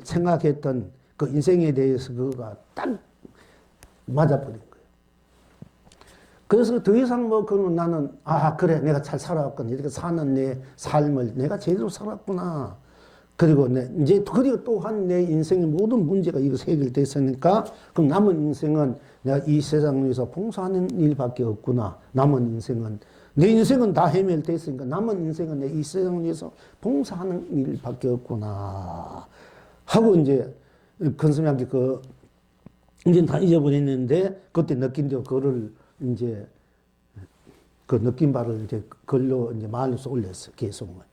생각했던 그 인생에 대해서 그거가 딱 맞아버린 거예요. 그래서 더 이상 뭐 그러면 나는 그래 내가 잘 살아왔구나 이렇게 사는 내 삶을 내가 제대로 살았구나. 그리고 그리고 또한 내 인생의 모든 문제가 이거 해결됐으니까 그럼 남은 인생은 내가 이 세상을 위해서 봉사하는 일밖에 없구나. 남은 인생은 내 인생은 다 해결됐으니까 남은 인생은 내 이 세상을 위해서 봉사하는 일밖에 없구나. 하고 이제 큰스님한테 이제 다 잊어버렸는데 그때 느낀 데 그거를 이제 그 느낀 바를 이제 글로 이제 말로서 올렸어 개송을.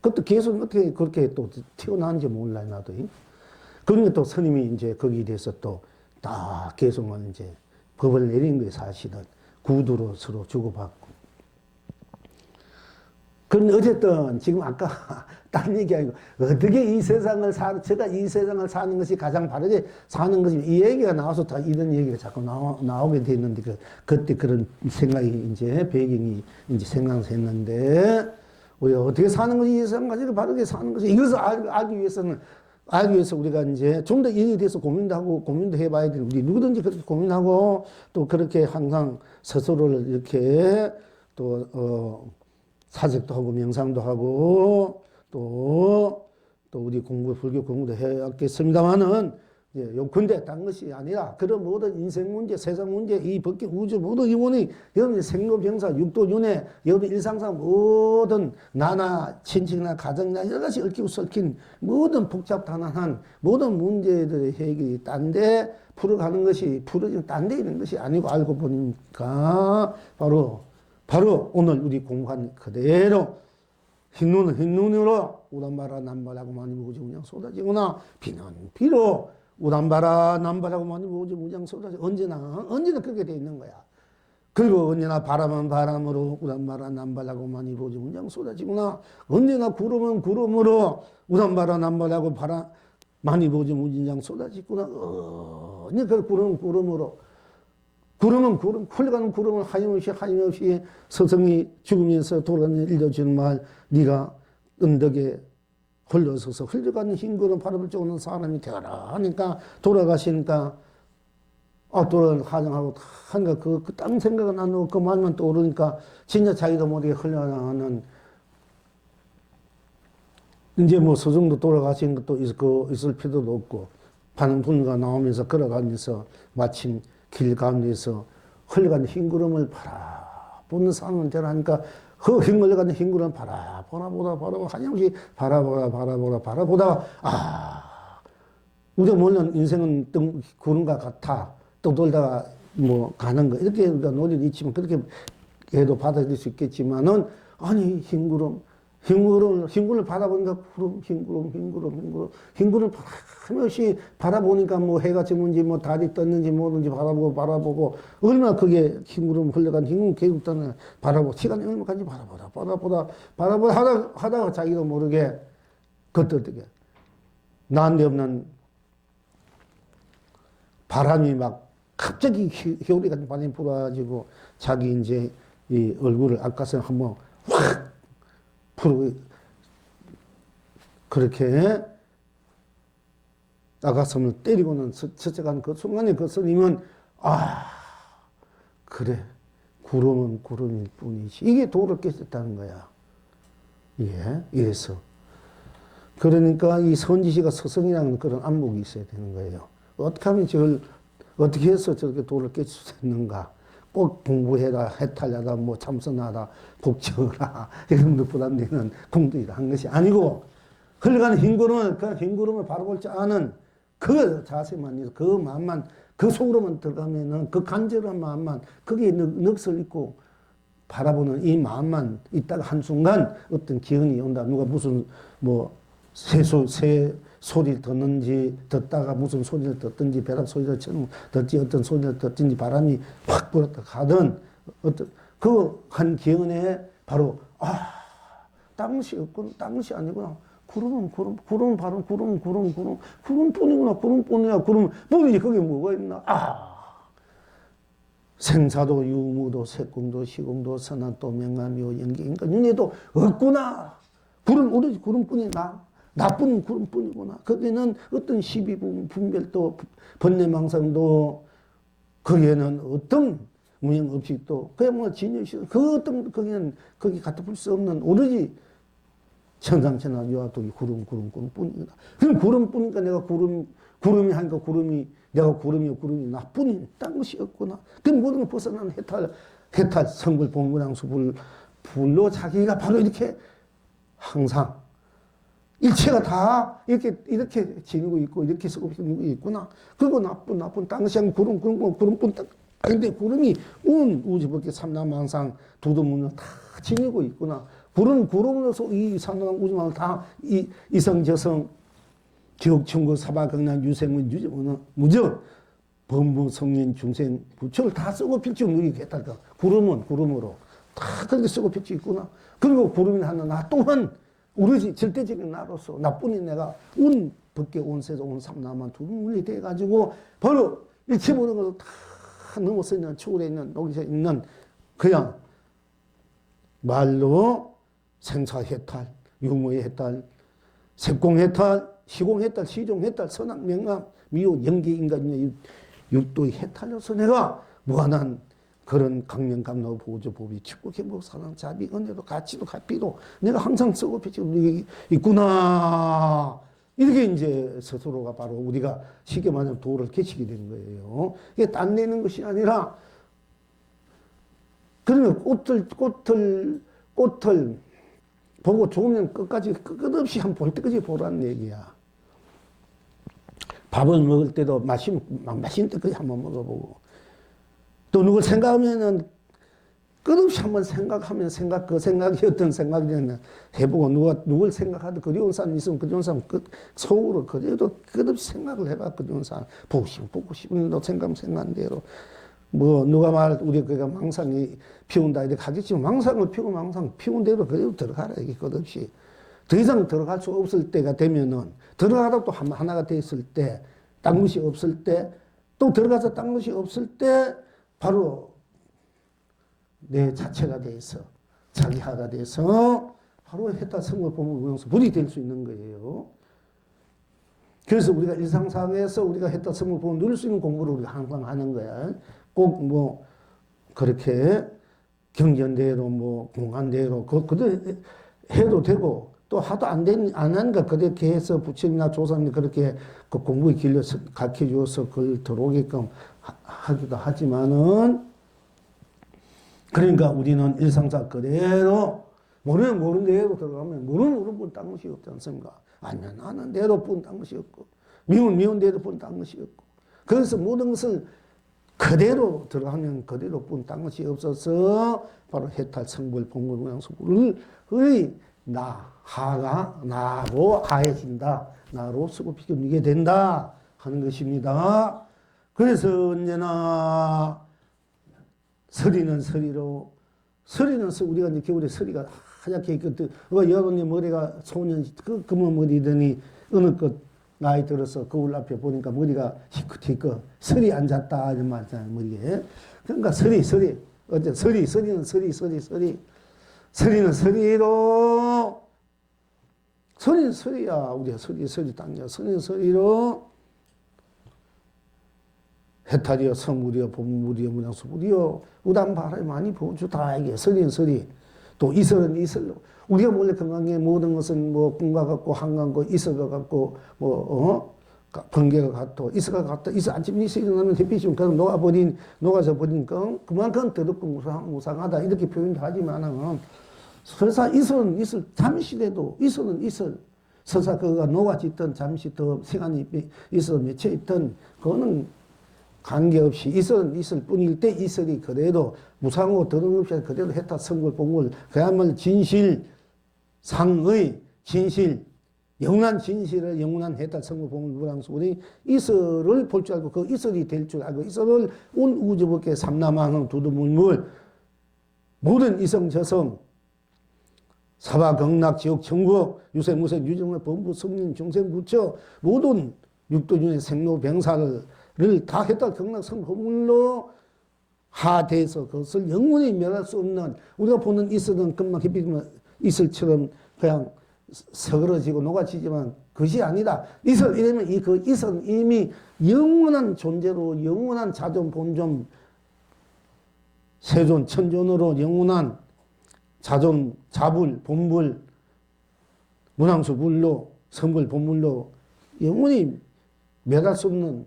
그것도 계속 어떻게 그렇게 또 튀어나온지 몰라요, 나도. 그러니까 또 스님이 이제 거기에 대해서 또 다 개송을 이제 법을 내린 거예요, 사실은. 구두로 서로 주고받고. 그런데 어쨌든 지금 아까 딴 얘기 아니고 어떻게 이 세상을 제가 이 세상을 사는 것이 가장 바르게 사는 것이 이 얘기가 나와서 다 이런 얘기가 자꾸 나오게 됐는데 그때 그런 생각이 이제 배경이 이제 생각했는데 우리가 어떻게 사는 것이 이 세상 가지고 바르게 사는 것이 이것을 알기 위해서 우리가 이제 좀 더 이에 대해서 고민도 해봐야 되는 우리 누구든지 그렇게 고민하고 또 그렇게 항상 스스로를 이렇게 또 사색도 하고 명상도 하고 또 우리 불교 공부도 해야겠습니다만은 근데 딴 것이 아니라 그런 모든 인생 문제, 세상 문제, 이 법계 우주 모든 이원이 여러분 생로병사, 육도윤회, 여러분 일상상 모든 나나 친척이나 가정이나 여러 가지 얽히고 설킨 모든 복잡단안한 모든 문제들의 해결이 딴데 풀어가는 것이 딴 데 있는 것이 아니고 알고 보니까 바로 오늘 우리 공부한 그대로 흰눈으로 우단바라 남발하고 많이 보지 그냥 쏟아지거나 비는 비로 우단바라 남발하고 많이 보지 무장 쏟아지고 언제나 그렇게 돼 있는 거야. 그리고 언제나 바람은 바람으로 우단바라 남발하고 많이 보지 무장 쏟아지구나. 언제나 구름은 구름으로 우단바라 남발하고 바람 많이 보지 무진장 쏟아지구나. 언제 그 구름은 구름으로 구름은 흘러가는 구름을 하염없이 서성이 죽으면서 돌아가는 일러주는 말 네가 언덕에 흘러서서 흘러가는 흰 구름 바람을 쫓는 사람이 되어라 하니까 돌아가시니까 하정하고 하니까 딴 생각은 안 나고 그 말만 떠오르니까 진짜 자기도 모르게 흘러나가는 이제 뭐 서정도 돌아가신 것도 있을 필요도 없고 반분가 나오면서 걸어가면서 마침 길 가운데서 흘러가는 흰 구름을 바라보는 상황을 되라니까 그 흘러가는 흰 구름 바라보다 하염없이 바라보다가 우리가 물론 인생은 구름과 같아 떠돌다가 뭐 가는 거 이렇게 우리가 논리는 있지만 그렇게 해도 받아들일 수 있겠지만은 아니 흰 구름 흰구를 바라보니까 구름, 흰구를 바라보시 바라보니까 뭐 해가 지는지 뭐 달이 떴는지 뭐든지 바라보고 얼마나 그게 흰구름 흘러간 흰구름 계속 떠는 바라보고 시간이 얼마 간지 바라보다 하다가 자기도 모르게 그때 어떻게 난데없는 바람이 막 갑자기 겨울이 같은 바람이 불어가지고 자기 이제 이 얼굴을 아까서 한번 확 풀고 그렇게 아가섬을 때리고는 저쪽한 그 순간에 그 스님은 그래 구름은 구름일 뿐이지 이게 도를 깨졌다는 거야. 예, 이래서 그러니까 이 선지시가 서성이라는 그런 안목이 있어야 되는 거예요. 어떻게 하면 저걸 어떻게 해서 저렇게 도를 깨질 수 있는가? 꼭 공부해라, 해탈하라, 뭐 참선하라, 복적하라 이런 것보다는 공덕이라 한 것이 아니고 흘러가는 흰구름을 그 흰구름을 바라볼 줄 아는 그 자세만 있어, 그 마음만 그 속으로만 들어가면은 그 간절한 마음만 거기에 넋을 잊고 바라보는 이 마음만 있다가 한순간 어떤 기운이 온다. 누가 무슨 뭐 새 소리를 듣다가 무슨 소리를 듣든지 벼락 소리를 듣지 어떤 소리를 듣든지 바람이 확 불었다 가든 어떤 그 한 기운에 바로 땅시 없군 땅시 아니구나 구름은 구름뿐이구나 구름뿐이지 거기 뭐가 있나 생사도 유무도 색공도 시공도 선한도 명암이요 연기인가 윤회도 없구나 구름 오로지 구름뿐이나 나쁜 구름뿐이구나. 거기에는 어떤 시비 분별도 번뇌망상도 거기에는 어떤 무형업식도 그야말로 진여시 그 어떤 거기는 거기 갖다 풀 수 없는 오로지 천상천하 유화독이 구름뿐이다. 그럼 구름뿐이니까 내가 구름이 하니까 내가 구름이 나뿐이 딴 것이 없구나. 그 모든 걸 벗어나는 해탈 성불 봉구량수 불로 자기가 바로 이렇게 항상 일체가 다 이렇게 지니고 있고 이렇게 쓰고 있구나. 그리고 나쁜 당시한 구름뿐 근데 구름이 온 우주밖에 삼라만상 두두문을 다 지니고 있구나. 구름으로서 이 삼라만 우주만을 다 이성저성 지옥천국 사바강난 유생문 무적 범부 성인 중생 부처를 다 쓰고 필지 누리게 했달까. 구름은 구름으로 다 그렇게 쓰고 필지 있구나. 그리고 구름이 하는 나 또한 오로지 절대적인 나로서 나뿐인 내가 운 밖에 온세서 온 삼라만 두분이 돼가지고 바로 일체 모든 것을 다 넘어서 있는 초월에 있는 여기서 있는 그냥 말로 생사해탈, 유무해탈, 색공해탈, 시공해탈, 시종해탈, 선악, 명암, 미호, 연기, 인간, 육도의 해탈로서 내가 무한한 그런 강명감로 보조 법이 축복행복 사랑 자비 은혜도 가치도 값비도 내가 항상 쓰고 비치고 있구나 이렇게 이제 스스로가 바로 우리가 쉽게 말하면 도를 깨치게 되는 거예요. 이게 딴 내는 것이 아니라 그러면 꽃을 보고 좋으면 끝없이 한 볼 때까지 보라는 얘기야. 밥을 먹을 때도 맛있는 때까지 한번 먹어보고 또 누굴 생각하면은 끝없이 한번 생각하면 그 생각이 어떤 생각이냐면 해보고 누굴 생각하든 그리운 사람 있으면 그리운 사람 속으로 그래도 끝없이 생각을 해봐. 그리운 사람 보고 싶은 너 생각한 대로 뭐 누가 우리 그가 망상이 피운다 이렇게 하겠지만 망상을 피우고 망상 피운 대로 그대로 들어가라 이게 끝없이 더 이상 들어갈 수 없을 때가 되면은 들어가다 또 하나가 돼 있을 때 딴 것이 없을 때 또 들어가서 딴 것이 없을 때 바로 내 자체가 돼서 자기하가 돼서 바로 해탈 성을 보면 불이 될 수 있는 거예요. 그래서 우리가 일상상에서 우리가 해탈 성을 보면 누릴 수 있는 공부를 우리가 항상 하는 거야. 꼭 뭐 그렇게 경전대로 뭐 공안대로 그도 해도 되고 또 하도 안 하니까 그렇게 해서 부처님이나 조사님이 그렇게 그 공부에 길러서 가르쳐 주어서 그걸 들어오게끔 하기도 하지만은 그러니까 우리는 일상사 그대로 모르는 대로 들어가면 모르는 분 딴 것이 없지 않습니까? 아는 대로 뿐 딴 것이 없고 미운 대로 뿐 딴 것이 없고 그래서 모든 것을 그대로 들어가면 그대로 뿐 딴 것이 없어서 바로 해탈 성불 봉불무량수불의 하가 나로 하해진다. 나로 쓰고 피겨 누게 된다 하는 것입니다. 그래서 언제나 서리는 서리로, 우리가 이제 겨울에 서리가 하얗게 있거든. 여러분의 머리가 소년 검은 머리더니 어느 것 나이 들어서 거울 앞에 보니까 머리가 희끗희끗 서리 앉았다 이런 말이잖아요, 머리에. 그러니까 서리는 서리로, 서리는 서리야. 우리가 서리 땅이야. 서리는 서리로 해탈이여 성물이여 봄물이여 문양수물이여 우담바라에 많이 보주다. 이게 서리는 서리. 또 이설은 이설로. 우리가 원래 건강에 모든 것은 뭐 꿈과 같고 한강고 이설과 같고 번개가 같고 이설과 같다. 아침 이슬 일어나면 햇빛이 그냥 녹아져 버린 그만큼 더럽고 무상하다. 이렇게 표현도 하지만은 설사 이설은 이설, 잠시라도 이설은 이설. 설사 그가 녹아지던 잠시 더 시간이 있어 맺혀 있던 그거는 관계없이 이설은 이설 뿐일 때 이설이 그대로 무상하고 더러움없이 그대로 해타 성불 본물 그야말로 진실 상의 진실 영원한 진실을 영원한 해탈 성불 본물 무랑수리 이설을 볼 줄 알고 그 이설이 될 줄 알고 이설을 온 우주법계 삼남한흥 두두물물 모든 이성 저성 사바 경락 지옥 천국 유세 무세 유정의 범부 성린 중생 부처 모든 육도중의 생로병사를 다 해탈 경락 성법물로 하대해서 그것을 영원히 멸할 수 없는 우리가 보는 이슬은 금방 햇빛만 이슬처럼 그냥 서그러지고 녹아지지만 그것이 아니다. 이슬 이러면 그 이슬은 이미 영원한 존재로 영원한 자존 본존 세존 천존으로 영원한 자존 자불 본불 문항수 불로 성불 본물로 영원히 멸할 수 없는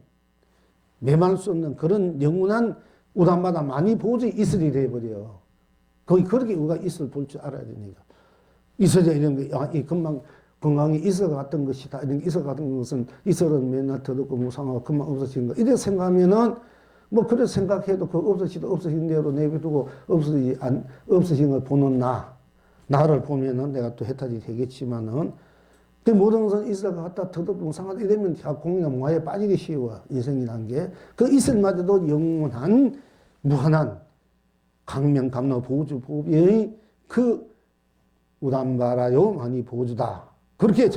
매말 수 없는 그런 영원한 우담마다 많이 보지 이슬이 돼버려. 거기 그렇게 우리가 이슬을 볼 줄 알아야 됩니다. 이슬이 이런 게, 이 금방 건강이 이슬 같은 것이다. 이런 이슬 같은 것은 이슬은 맨날 더럽고 무상하고 금방 없어지는 거. 이렇게 생각하면은 뭐 그렇게 생각해도 그 없어진 대로 내비두고 없어진 걸 보는 나를 보면은 내가 또 해탈이 되겠지만은 그 모든 것은 이슬과 같다, 더럽고 무상하다 이러면 공이나 몽화에 빠지기 쉬워. 인생이란 게. 그 이슬마저도 영원한, 무한한, 강명감로 보주, 보비의 그 우담바라요, 많이 보주다. 그렇게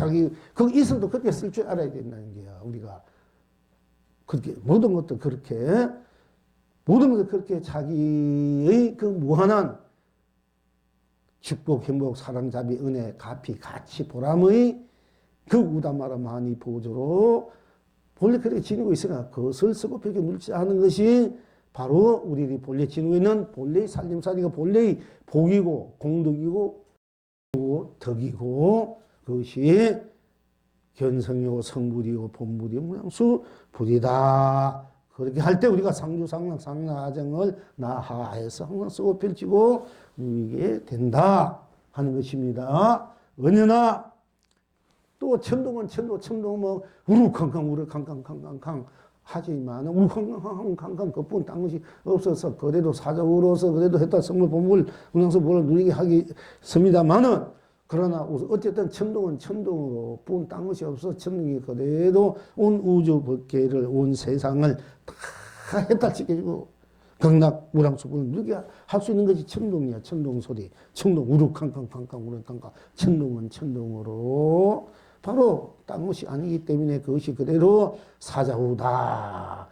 그 이슬도 그렇게 쓸 줄 알아야 된다는 거야, 우리가. 그렇게, 모든 것도 그렇게 자기의 그 무한한 축복, 행복, 사랑, 자비, 은혜, 가피, 가치, 보람의 그 우담마라 많이 보조로 본래 그렇게 지니고 있으나 그것을 쓰고 벽에 물질하는 것이 바로 우리들이 본래 지니고 있는 본래의 살림살이가 본래의 복이고 공덕이고 덕이고 그것이 견성이고 성불이고 본불이고 무량수 불이다. 그렇게 할 때 우리가 상주상락 상락아정을 나하에서 항상 쓰고 펼치고 누리게 된다 하는 것입니다. 언제나 또 천동은 뭐 우르캉캉 하지만 우르캉캉 그뿐 딴 것이 없어서 그래도 사적으로서 그래도 했다 성물 본물 운영서 뭘 누리게 하겠습니다만은 그러나 어쨌든 천동은 천동으로 뿐 딴 것이 없어 천동이 그래도 온 우주 법계를 온 세상을 다 해탈시켜주고 경락 무량수분을 누리게 할 수 있는 것이 천동이야. 천동소리 천동 우르캉캉 우르캉캉 천동은 천동으로 바로 딴 것이 아니기 때문에 그것이 그대로 사자후다.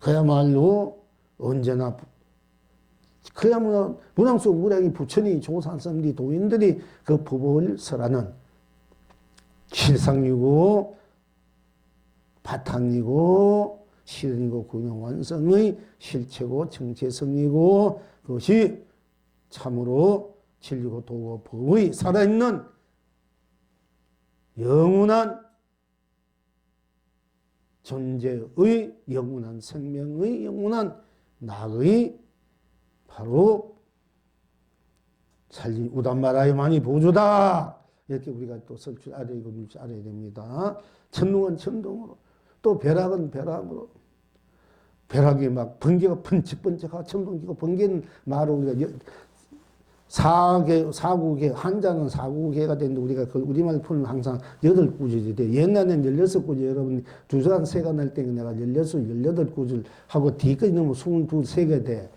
그야말로 언제나 그야말로 문항수 무량이 부처니 조산성리 도인들이 그 법을 설하는 실상이고 바탕이고 실이고 근용완성의 실체고 정체성이고 그것이 참으로 진리고 도고 법의 살아있는 영원한 존재의 영원한 생명의 영원한 낙의 바로 살린 우담마라의 많이 보조다. 이렇게 우리가 또 쓸 줄 알아야 되고 밀 줄 알아야 됩니다. 천동은 천동으로 또 벼락은 벼락으로 벼락이 막 번개가 번쩍번쩍하고 천둥기고 번개는 말로 우리가 사구계, 한자는 사구계가 되는데 우리가 그 우리말 풀면 항상 8구절이 돼. 옛날에는 16구절, 여러분, 주간 세가 낼 때 내가 16, 18구절 하고 뒤까지 넣으면 22개 돼.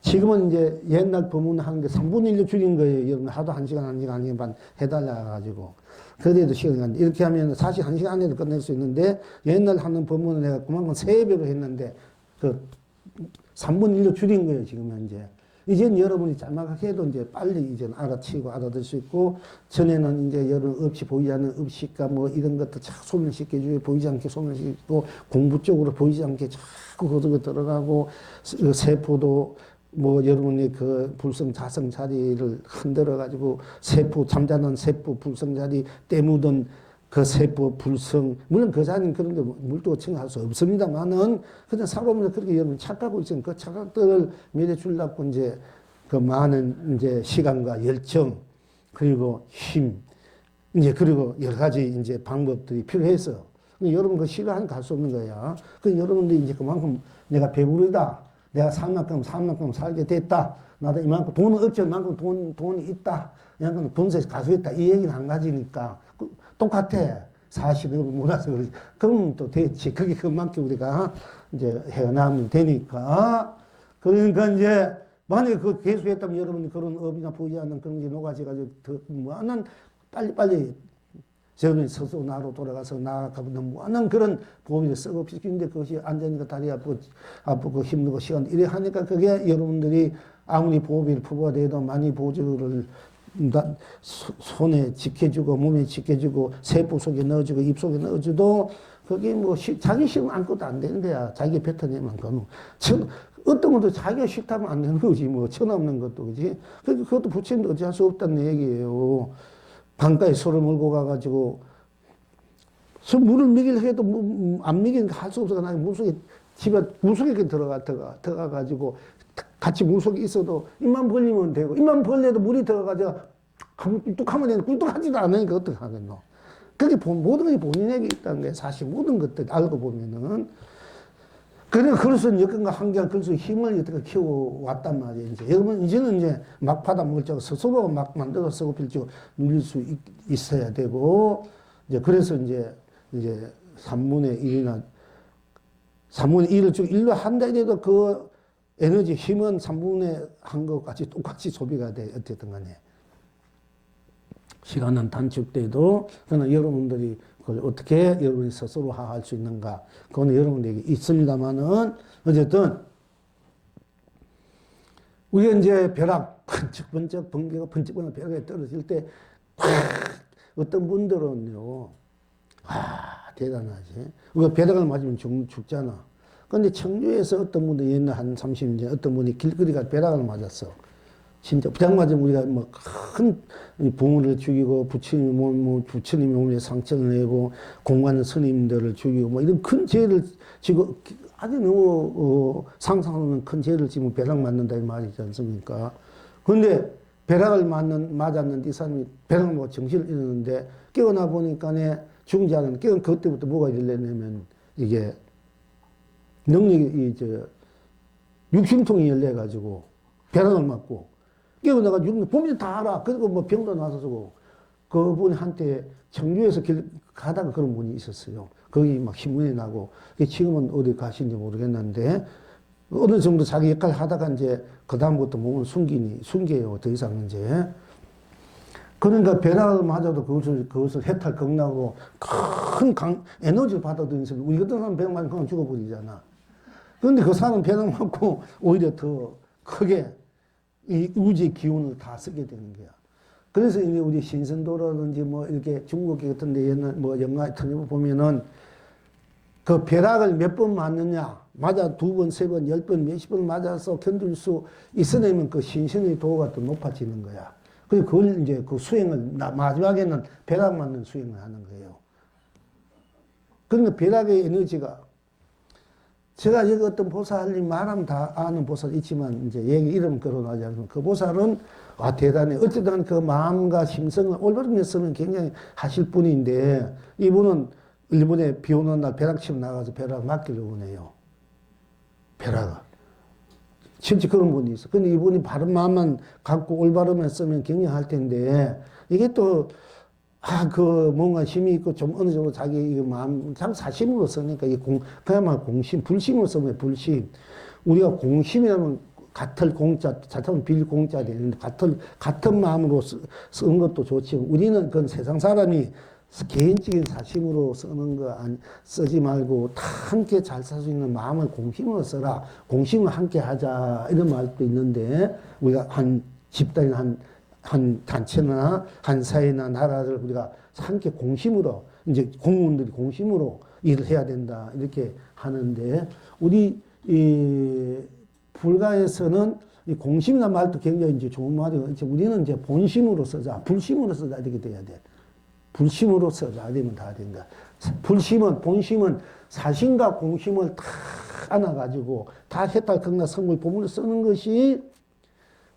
지금은 이제 옛날 법문 하는데 3분의 1로 줄인 거예요. 여러분, 하도 1시간, 1시간 반 해달라가지고. 그래도 시간이 안 돼. 이렇게 하면 사실 1시간 안에도 끝낼 수 있는데 옛날 하는 법문은 내가 그만큼 3배로 했는데 그 3분의 1로 줄인 거예요. 지금 현재. 이제는 여러분이 짤막하게 해도 이제 빨리 이제 알아치고 알아들 수 있고, 전에는 이제 여러분 없이 보이지 않는 업식과 뭐 이런 것도 자꾸 소멸시켜주고, 보이지 않게 소멸시키고, 공부 쪽으로 보이지 않게 자꾸 거기서 들어가고, 세포도 뭐 여러분이 그 불성 자성 자리를 흔들어 가지고 세포, 잠자는 세포 불성 자리 때묻은 그 세포 불성, 물론 그 자리는 그런 데 물도 칭할 수 없습니다만은 그냥 살아보면 그렇게 여러분 착각하고 있으면 그 착각들을 미래 주려고 이제 그 많은 이제 시간과 열정 그리고 힘 이제 그리고 여러 가지 이제 방법들이 필요해서 여러분 그 시간 갈 수 없는 거야. 그 여러분들이 이제 그만큼 내가 배부르다. 내가 살 만큼 살게 됐다. 나도 이만큼 돈은 없지만 만큼 돈이 있다. 이만큼 분석해서 가수했다. 이 얘기는 한 가지니까. 똑같아. 사실을 몰라서 그러지. 그럼 또 됐지. 그게 그만큼 우리가 이제 헤어나면 되니까. 그러니까 이제 만약에 그 계속했다면 여러분이 그런 업이나 보이지 않는 그런 게 녹아져가지고 더 무한한 빨리빨리 저는 스스로 나로 돌아가서 나아가면 무한한 그런 보험이 썩업시키는데 그것이 앉으니까 다리 아프고 힘들고 시간 이래 하니까 그게 여러분들이 아무리 보험을 풀어야 돼도 많이 보조를 손에 지켜주고 몸에 지켜주고 세포 속에 넣어주고 입 속에 넣어줘도 그게 뭐 자기 싫으면 아무것도 안 되는 거야. 자기 뱉어내면 그건 어떤 것도 자기가 싫다면 안 되는 거지 뭐 천없는 것도 그지. 그것도 부처님도 어찌할 수 없다는 얘기예요. 강가에 소를 몰고 가가지고 물을 먹이려고 해도 안 먹이니까 할 수 없어서 나 물속에 집에 물속에 들어가가지고 같이 물속에 있어도 입만 벌리면 되고 입만 벌려도 물이 들어가서 꿀뚝하면 되는데 꿀뚝하지도 않으니까 어떻게 하겠노. 그게 모든 것이 본인에게 있다는 게 사실 모든 것들 알고 보면은 그래서 여건과 환경 그래서 힘을 어떻게 키워왔단 말이에요. 이제 여러분 이제는 이제 막 받아 먹을 줄 스스로 막 만들어 쓰고 필지고 누릴 수 있어야 되고 이제 그래서 이제 3분의 1이나 3분의 1을 쭉 1로 한다 해도 그 에너지 힘은 3분의 한 것같이 똑같이 소비가 돼 어쨌든 간에 시간은 단축돼도 그러나 여러분들이 그걸 어떻게 여러분이 스스로 할 수 있는가 그거는 여러분에게 있습니다만은 어쨌든 우리가 이제 벼락 번쩍번쩍 번개가 번쩍번쩍 벼락에 떨어질 때 어떤 분들은요 대단하지 우리가 벼락을 맞으면 죽잖아. 근데 청주에서 어떤 분들 옛날 한 30년 어떤 분이 길거리가 벼락을 맞았어. 진짜 벼락 맞으면 우리가 뭐 큰 부모를 죽이고 부처님이 몸에 상처를 내고 공관 스님들을 죽이고 뭐 이런 큰 죄를 지고 아주 너무 상상하는 큰 죄를 지면 벼락 맞는다 이 말이지 않습니까? 그런데 벼락을 맞았는데 이 사람이 벼락을 맞고 정신을 잃었는데 깨어나 보니까 죽은 자는 그때부터 뭐가 일어나냐면 이게 능력이 육신통이 열려가지고 벼락을 맞고 깨어나가지고 보면 다 알아. 그리고 뭐 병도 나서 쓰고 그분한테 청주에서 길 가다가 그런 분이 있었어요. 거기 막 신문이 나고 지금은 어디 가신지 모르겠는데 어느 정도 자기 역할을 하다가 이제 그 다음부터 몸을 숨겨요. 더 이상 이제 그러니까 벼락을 맞아도 그것을 해탈 극락으로 큰 에너지를 받아들이는 사람 우리 같은 사람 벼락 맞으면 그냥 죽어버리잖아. 그런데 그 사람은 벼락 맞고 오히려 더 크게 이 우주의 기운을 다 쓰게 되는 거야. 그래서 이제 우리 신선도라든지 뭐 이렇게 중국 같은데 옛날 뭐 영화에 보면은 그 벼락을 몇 번 맞느냐, 맞아 2번, 3번, 10번, 몇십 번 맞아서 견딜 수 있어내면 그 신선의 도가 또 높아지는 거야. 그리고 그걸 이제 그 수행을 마지막에는 벼락 맞는 수행을 하는 거예요. 그러니까 벼락의 에너지가 제가 여기 어떤 보살님 말하면 다 아는 보살 있지만, 이제 얘기 이름 거론하지 않으면 그 보살은, 대단해. 어쨌든 그 마음과 심성을 올바르게 쓰면 굉장히 하실 분인데, 이분은 일본에 비 오는 날 벼락 치고 나가서 벼락 맡기려고 해요. 벼락을. 실제 그런 분이 있어. 근데 이분이 바른 마음만 갖고 올바름을 쓰면 경영할 텐데, 이게 또, 뭔가 힘이 있고 좀 어느 정도 자기 마음, 참 사심으로 쓰니까, 그야말로 공심, 불심으로 쓰면 불심. 우리가 공심이라면 같을 공자, 자타면 빌 공자 되는데, 같은 마음으로 쓰는 것도 좋지만, 우리는 그건 세상 사람이 개인적인 사심으로 쓰는 거 쓰지 말고 다 함께 잘 살 수 있는 마음을 공심으로 써라. 공심을 함께 하자. 이런 말도 있는데 우리가 한 집단이나 한 단체나 한 사회나 나라를 우리가 함께 공심으로 이제 공무원들이 공심으로 일을 해야 된다. 이렇게 하는데 우리 이 불가에서는 이 공심이라는 말도 굉장히 이제 좋은 말이고 우리는 이제 본심으로 쓰자. 불심으로 쓰자. 이렇게 돼야 돼. 불심으로 써야 되면 다 된다. 본심은 사심과 공심을 다 안아가지고 다 해탈 극락 성불 보물을 쓰는 것이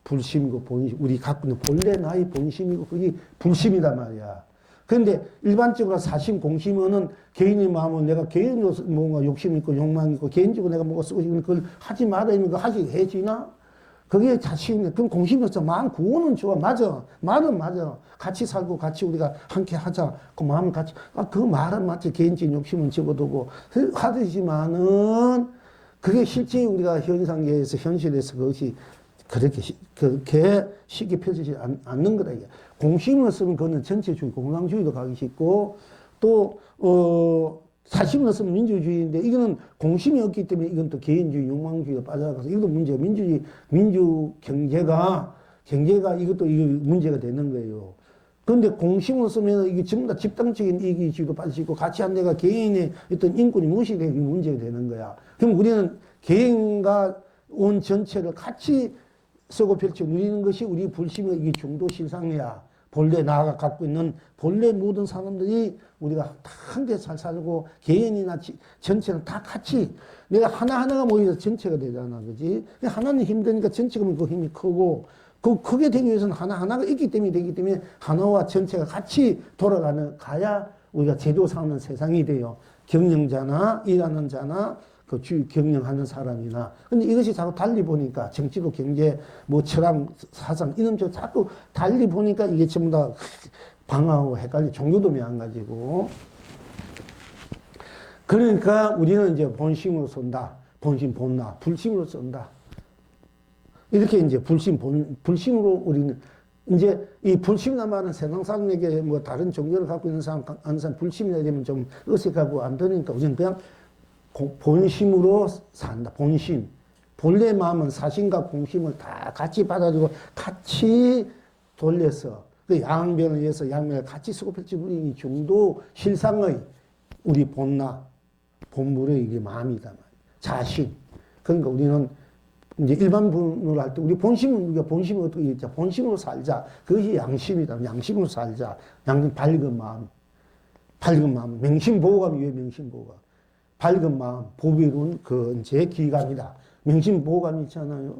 불심이고 본심, 우리 갖고 있는 본래 나의 본심이고 그게 불심이단 말이야. 그런데 일반적으로 사심, 공심은 개인의 마음은 내가 개인으로 뭔가 욕심 있고 욕망 있고 개인적으로 내가 뭐가 쓰고 싶으면 그걸 하지 말아야 하는 거 하지 해지나? 그게 자신이, 그럼 공심이었어. 마음 구호는 좋아. 맞아. 말은 맞아. 같이 살고 같이 우리가 함께 하자. 그 마음 같이. 그 말은 맞지. 개인적인 욕심은 집어두고 하듯이만은 그게 실제 우리가 현상계에서, 현실에서 그것이 그렇게 쉽게 펼치지 않는 거다. 이게. 공심을 쓰면 그거는 전체주의, 공산주의도 가기 쉽고 또, 사심을 쓰면 민주주의인데 이거는 공심이 없기 때문에 이건 또 개인주의, 욕망주의로 빠져나가서 이것도 문제가 경제가 이것도 문제가 되는 거예요. 그런데 공심을 쓰면 이게 전부 다 집단적인 이기주의로 빠지고 같이 한 데가 개인의 어떤 인권이 무시되는 문제가 되는 거야. 그럼 우리는 개인과 온 전체를 같이 쓰고 펼쳐 누리는 것이 우리 불심의 이게 중도 실상이야. 본래 나가 갖고 있는 본래 모든 사람들이 우리가 다 함께 잘 살고 개인이나 전체는 다 같이 내가 하나하나가 모여서 전체가 되잖아. 그지? 하나는 힘드니까 전체가 그 힘이 크고 크게 되기 위해서는 하나하나가 있기 때문에 되기 때문에 하나와 전체가 같이 가야 우리가 제도 사는 세상이 돼요. 경영자나 일하는 자나 그 경영하는 사람이나. 근데 이것이 자꾸 달리 보니까 정치도 경제, 철학, 사상, 이런 쪽 자꾸 달리 보니까 이게 전부 다 방황하고 헷갈리, 종교도 매한가지고. 그러니까 우리는 이제 본심으로 쓴다. 본심, 본나. 불심으로 쓴다. 이렇게 이제 불심으로 우리는 이제 이 불심이라는 말은 세상 사람에게 다른 종교를 갖고 있는 사람, 불심이라 되면 좀 어색하고 안 되니까 우리는 그냥 본심으로 산다. 본심. 본래 마음은 사심과 공심을 다 같이 받아주고 같이 돌려서 그 양변을 위해서 양면을 같이 쓰고 펼치고 우리 중도 실상의 우리 본나, 본물의 이게 마음이다. 자신. 그러니까 우리는 이제 일반 분으로 할 때 우리 우리가 본심을 어떻게 얘기했자. 본심으로 살자. 그것이 양심이다. 양심으로 살자. 밝은 마음. 명심보호감이 왜 명심보호감? 밝은 마음, 보배로운 제 기감이다. 명심보호감이 있잖아요.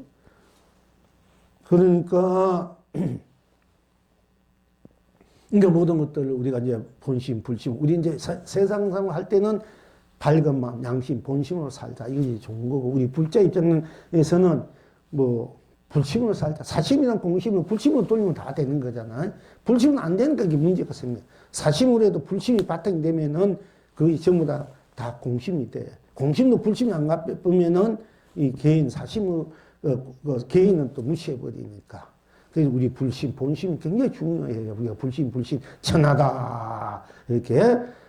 그러니까 모든 것들을 우리가 이제 본심, 불심, 우리 이제 세상 생활 할 때는 밝은 마음, 양심, 본심으로 살자. 이것이 좋은 거고, 우리 불자 입장에서는 불심으로 살자. 사심이랑 공심을 불심으로 돌리면 다 되는 거잖아요. 불심은 안 되니까 이게 문제가 생겨요. 사심으로 해도 불심이 바탕이 되면은 그것이 전부 다 공심이 돼. 공심도 불심이 안 갚으면은 이 개인 사심을, 개인은 또 무시해버리니까. 그래서 우리 불심, 본심이 굉장히 중요해요. 우리가 불심, 천하다. 이렇게.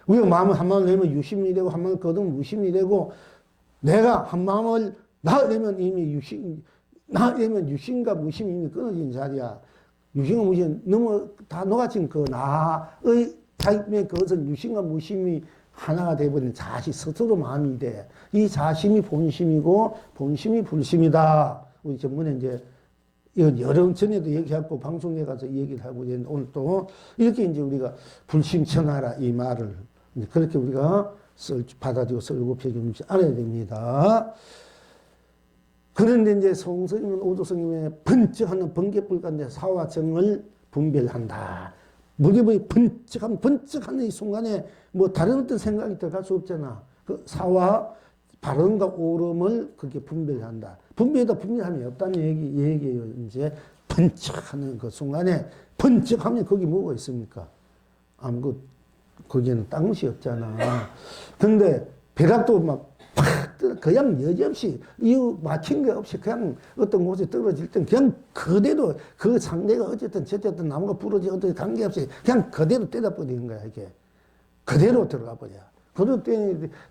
우리가 마음을 한 마음을 내면 유심이 되고, 한 마음을 거두면 무심이 되고, 내가 한 마음을 나으려면 이미 유심과 무심이 이미 끊어진 자리야. 유심과 무심, 다 녹아진 그 나의 자기의 그것은 유심과 무심이 하나가 되어버린 자시, 스스로 마음이 돼. 이 자심이 본심이고, 본심이 불심이다. 우리 전번에 이제, 여러 전에도 얘기하고, 방송에 가서 얘기를 하고 있는데, 오늘 또, 이렇게 이제 우리가 불심천하라, 이 말을. 그렇게 우리가 받아들이고 쓸고 펴주는지 알아야 됩니다. 그런데 이제 송스님은 오조스님의 번쩍하는 번개불가인데 사와 정을 분별한다. 무릎의 번쩍하는 이 순간에 다른 어떤 생각이 들어갈 수 없잖아. 그 사와 바른가 옳음을 그렇게 분별한다. 분별하다 분별함이 없다는 얘기예요. 이제 번쩍하는 그 순간에 번쩍하면 거기 뭐가 있습니까? 아무것도 거기에는 딴 것이 없잖아. 근데 벼락도 막 그냥 여지없이 이유 막힌 게 없이 그냥 어떤 곳에 떨어질 땐 그냥 그대로 그 상대가 어쨌든 저쨌든 나무가 부러지 어떤 관계없이 그냥 그대로 때려버리는 거야. 이게 그대로 들어가 버려. 그대로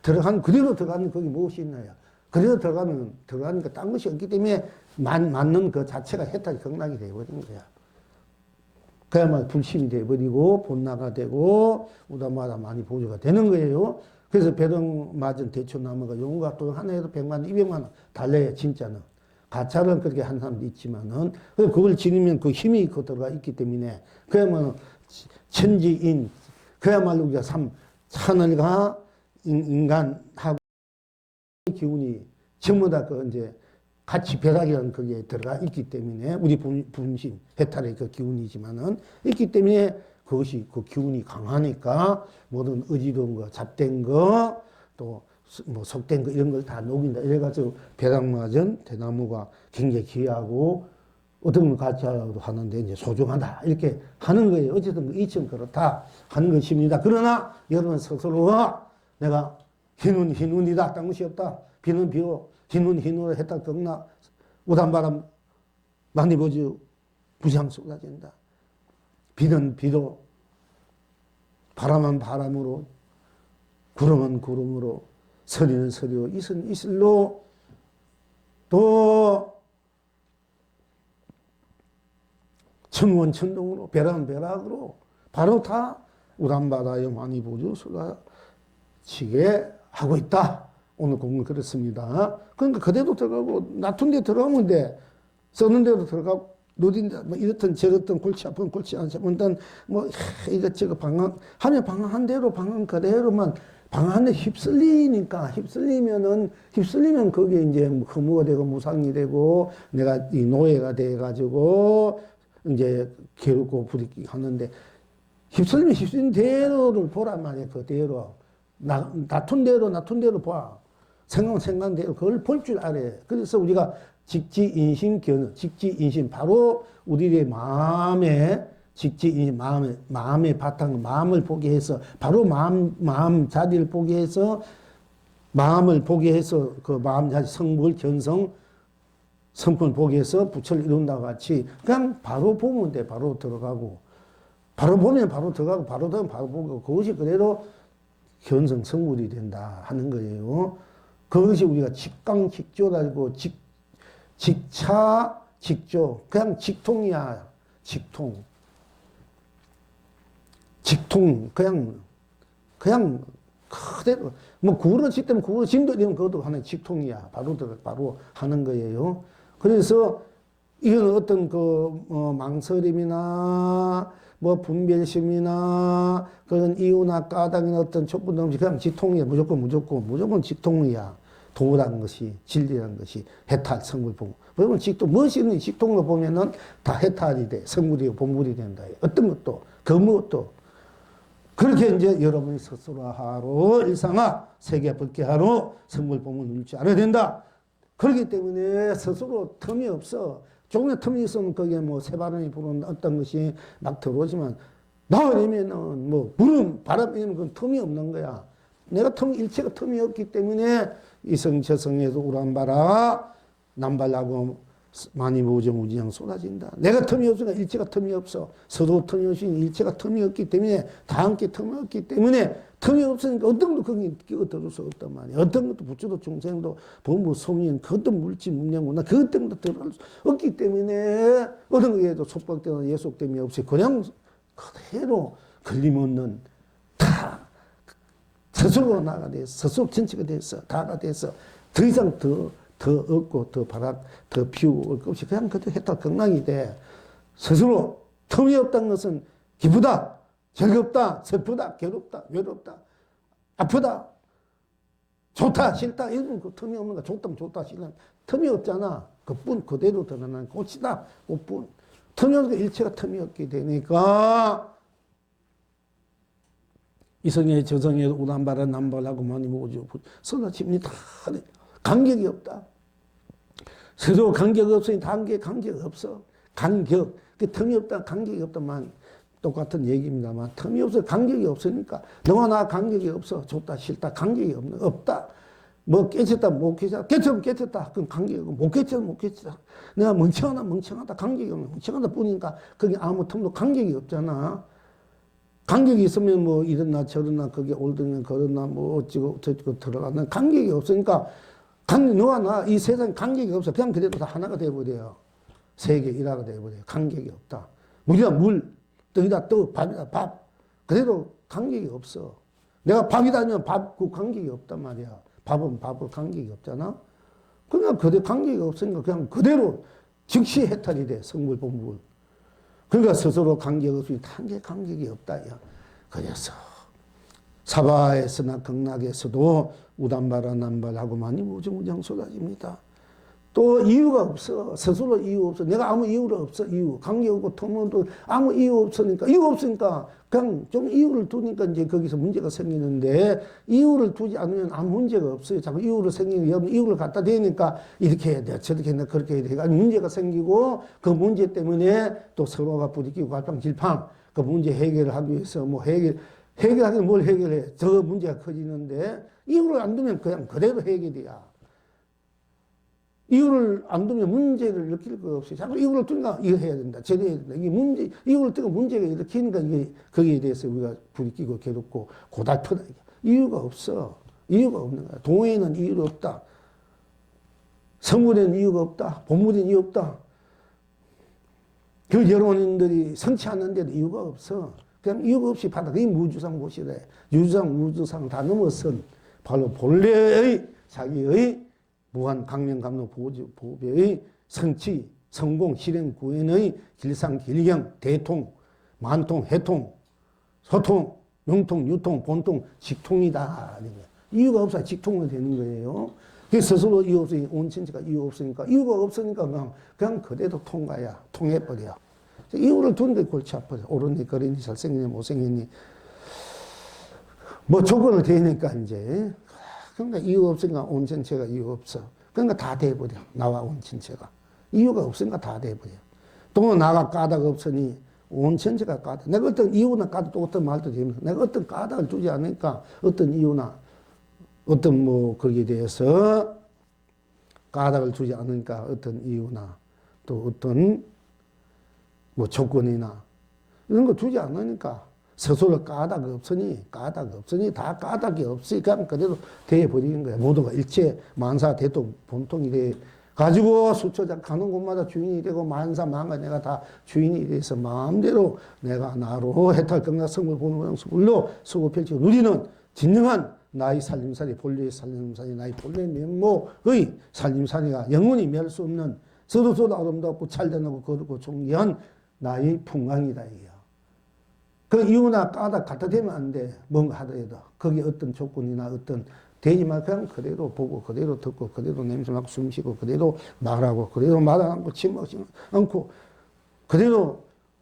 들어가는 그대로 들어가는 거기 무엇이 있나요? 그대로 들어가니까 딴 것이 없기 때문에 맞는 그 자체가 해탈이 극락이 되어버리는 거야. 그야말로 불심이 되어버리고 본나가 되고 우다마다 많이 보조가 되는 거예요. 그래서 벼락 맞은 대추나무가 용과 또 하나에도 100만 원, 200만 원 달래요, 진짜는. 가차는 그렇게 한 사람도 있지만은, 그걸 지니면 그 힘이 그 들어가 있기 때문에, 그야말로 천지인, 그야말로 우리가 하늘과 인간하고 기운이 전부 다 그 이제 같이 벼락이라는 거기에 들어가 있기 때문에, 우리 분신, 해탈의 그 기운이지만은, 있기 때문에 그것이 그 기운이 강하니까 모든 의지로운 거, 잡된 거, 또 뭐 속된 거 이런 걸 다 녹인다. 이래가지고 벼락 맞은 대나무가 굉장히 귀하고 어떤 걸 같이 하려고 하는데 이제 소중하다. 이렇게 하는 거예요. 어쨌든 이처럼 그렇다 하는 것입니다. 그러나 여러분 스스로가 내가 흰운 흰운이다. 딴 것이 없다. 비는 비로 흰운 흰운을 했다. 극락 우단바람 많이 보지 부상 쏟아진다. 비는 비로, 바람은 바람으로, 구름은 구름으로, 서리는 서리로, 이슬은 이슬로, 또 천원 천동으로, 벼락은 벼락으로, 바로 다 우람바다에 많이 보죠. 쏟아지게 하고 있다. 오늘 공은 그렇습니다. 그러니까 그대로 들어가고, 낮은 데 들어가면 돼. 써는 데도 들어가고, 누린다, 뭐, 이렇든 저렇든 골치 아픈 골치 안 아픈, 뭐, 이것저것 하면 방황한 대로, 방황 그대로만, 방황한 데 휩쓸리면 거기에 이제 허무가 되고 무상이 되고, 내가 이 노예가 돼가지고, 이제 괴롭고 부딪히고 하는데, 휩쓸린 대로를 보란 말이야, 그대로. 놔둔 대로 봐. 생각한 대로 그걸 볼 줄 알아야 해. 그래서 우리가 직지인심 견, 직지인심 바로 우리의 마음의 직지인심 마음의 바탕 마음을 보게 해서 바로 마음 자리를 보게 해서 마음을 보게 해서 그 마음 자리 성불 견성 성품을 보게 해서 부처를 이룬다고 같이 그냥 바로 보면 돼. 바로 들어가고 바로 보면 바로 들어가고 바로 들어가면 바로 보고 그것이 그대로 견성 성불이 된다 하는 거예요. 그것이 우리가 직강직조라고 직차, 직조. 그냥 직통이야. 직통. 그냥 그대로. 뭐 구부러 짓다면 구부러 짐도 되면 그것도 하나의 직통이야. 바로 하는 거예요. 그래서 이건 어떤 망설임이나 뭐 분별심이나 그런 이유나 까닭이나 어떤 촛불 없이 그냥 직통이야. 무조건 직통이야. 도라는 것이, 진리라는 것이, 해탈, 성불, 본물. 여러분, 무엇이 있는 직통으로 보면은 다 해탈이 돼. 성불이고 본물이 된다. 어떤 것도, 그 무엇도. 그렇게 이제 여러분이 스스로 하루, 일상화, 세계 법계하루, 성불, 본물 누릴 줄 알아야 된다. 그렇기 때문에 스스로 틈이 없어. 조금의 틈이 있으면 거기에 뭐 새바람이 부는 어떤 것이 막 들어오지만, 나으려면은 뭐, 바람이면 그건 틈이 없는 거야. 내가 일체가 틈이 없기 때문에 이성저성에도 우람바라 남발하고 많이 보죠 무지양 쏟아진다. 내가 틈이 없으니까 일체가 틈이 없어. 서로 틈이 없으니 일체가 틈이 없기 때문에 다 함께 틈이 없기 때문에 틈이 없으니까 어떤 것도 거기 끼어들을 수 없단 말이야. 어떤 것도 부처도 중생도 법무 소민 그것도 물질 문명문화 그 어떤 것도 들어갈 수 없기 때문에 어떤 거에도 속박되거나 예속됨이 없이 그냥 그대로 걸림없는 다 스스로 나가 돼서 스스로 전체가 돼서 다가 돼서 더 이상 더 얻고 더 바락 더 피우고 올 것 없이 그냥 그대로 해탈 극락이 돼. 스스로 틈이 없다는 것은 기쁘다, 즐겁다, 슬프다, 괴롭다, 외롭다, 아프다, 좋다, 싫다 이런 그 틈이 없는 거 좋다, 싫다 틈이 없잖아. 그뿐 그대로 드러나는 꽃이다. 꽃뿐 틈이 없으니까 일체가 틈이 없게 되니까 이성에 저성에 우단바라 남발하고 많이 모으죠. 서다침이 다 간격이 없다. 서로 간격 없으니 간격 없어. 간격. 그 텀이 없다, 간격이 없다만 똑같은 얘기입니다만 텀이 없어, 간격이 없으니까 너와 나 간격이 없어. 좋다, 싫다, 간격이 없다. 뭐 깨쳤다, 못 깨쳤다. 깨쳤으면 깨쳤다. 그럼 간격이 없고 못 깨쳤으면 못 깨쳤다. 내가 멍청하다, 간격이 없네. 멍청하다 뿐이니까 거기 아무 텀도 간격이 없잖아. 간격이 있으면 뭐 이러나 저러나 그게 옳으면 그러나 뭐 어찌고 저찌고 들어가는 간격이 없으니까 너와 나 이 세상에 간격이 없어. 그냥 그래도 다 하나가 돼버려요. 세계 일화가 돼버려요. 간격이 없다. 물이다 물, 떡이다 떡, 밥이다 밥. 그래도 간격이 없어. 내가 밥이다 하면 밥, 그 간격이 없단 말이야. 밥은 밥을 간격이 없잖아. 그러니까 그대 간격이 없으니까 그냥 그대로 즉시 해탈이 돼. 성불본불. 그러니까 스스로 간격 없이 간격이 없다. 야. 그래서 사바에서나 극락에서도 우단바라 남발하고만이 무정무정 쏟아집니다. 또 이유가 없어. 스스로 이유 없어. 내가 아무 이유가 없어. 이유. 관계 없고 통문도 아무 이유 없으니까. 이유 없으니까 그냥 좀 이유를 두니까 이제 거기서 문제가 생기는데 이유를 두지 않으면 아무 문제가 없어요. 자꾸 이유를 생기면 이유를 갖다 대니까 이렇게 해야 돼. 저렇게 해야 돼. 그렇게 해야 돼. 그러니까 문제가 생기고 그 문제 때문에 또 서로가 부딪히고 갈팡질팡 그 문제 해결을 하기 위해서 뭐 해결하기는 뭘 해결해. 저 문제가 커지는데 이유를 안 두면 그냥 그대로 해결이야. 이유를 안 두면 문제를 일으킬 거 없이 자꾸 이유를 두니까 이거 해야 된다. 저래 해야 된다. 이게 문제, 이유를 두고 문제가 일으키니까 이게 거기에 대해서 우리가 부딪히고 괴롭고 고달프다. 이유가 없어. 이유가 없는 거야. 동호회는 이유가 없다. 성물에는 이유가 없다. 본물에는 이유 없다. 그 여러분들이 성취하는데도 이유가 없어. 그냥 이유가 없이 받아. 그게 무주상 보시래. 무주상 다 넘어선 바로 본래의 자기의 무한 강명감로 보배의 성취, 성공, 실행, 구현의 길상, 길경, 대통, 만통, 해통, 소통, 명통, 유통, 본통, 직통이다. 이유가 없어야 직통이 되는 거예요. 그래서 스스로 이유 없으니까, 온천지가 이유 없으니까, 이유가 없으니까 그냥 그대로 통과야. 통해버려. 이유를 두는데 골치 아파요. 옳으니, 그러니, 잘생겼니, 못생겼니. 뭐 조건을 대니까 이제. 그러니까 이유 없으니까 온 전체가 이유 없어. 그러니까 다 돼버려. 나와 온 전체가. 이유가 없으니까 다 돼버려. 또 나가 까닭 없으니 온 전체가 까닭. 내가 어떤 이유나 까닭 또 어떤 말도 됩니다. 내가 어떤 까닭을 두지 않으니까 어떤 이유나 어떤 뭐 거기에 대해서 까닭을 두지 않으니까 어떤 이유나 또 어떤 뭐 조건이나 이런 거 두지 않으니까 스스로 까닭 없으니 다 까닭이 없으니까 그대로 돼버리는 거야. 모두가 일체 만사 대통 본통이 돼 가지고 수초자 가는 곳마다 주인이 되고 만사 만가 내가 다 주인이 돼서 마음대로 내가 나로 해탈 경락 성불 보는 물로 수고 펼치고 누리는 진정한 나의 살림살이 본래의 살림살이 나의 본래 면모의 살림살이가 영원히 멸 수 없는 서로서로 아름답고 찰진하고 거룩고 존귀한 나의 풍광이다 이게. 그 이유나 까닭 갖다 대면 안 돼. 뭔가 하더라도. 거기에 어떤 조건이나 어떤 되지만 그냥 그대로 보고 그대로 듣고 그대로 냄새 맡고 숨 쉬고 그대로 말하고 그대로 말 안 하고 침묵하지 않고 그대로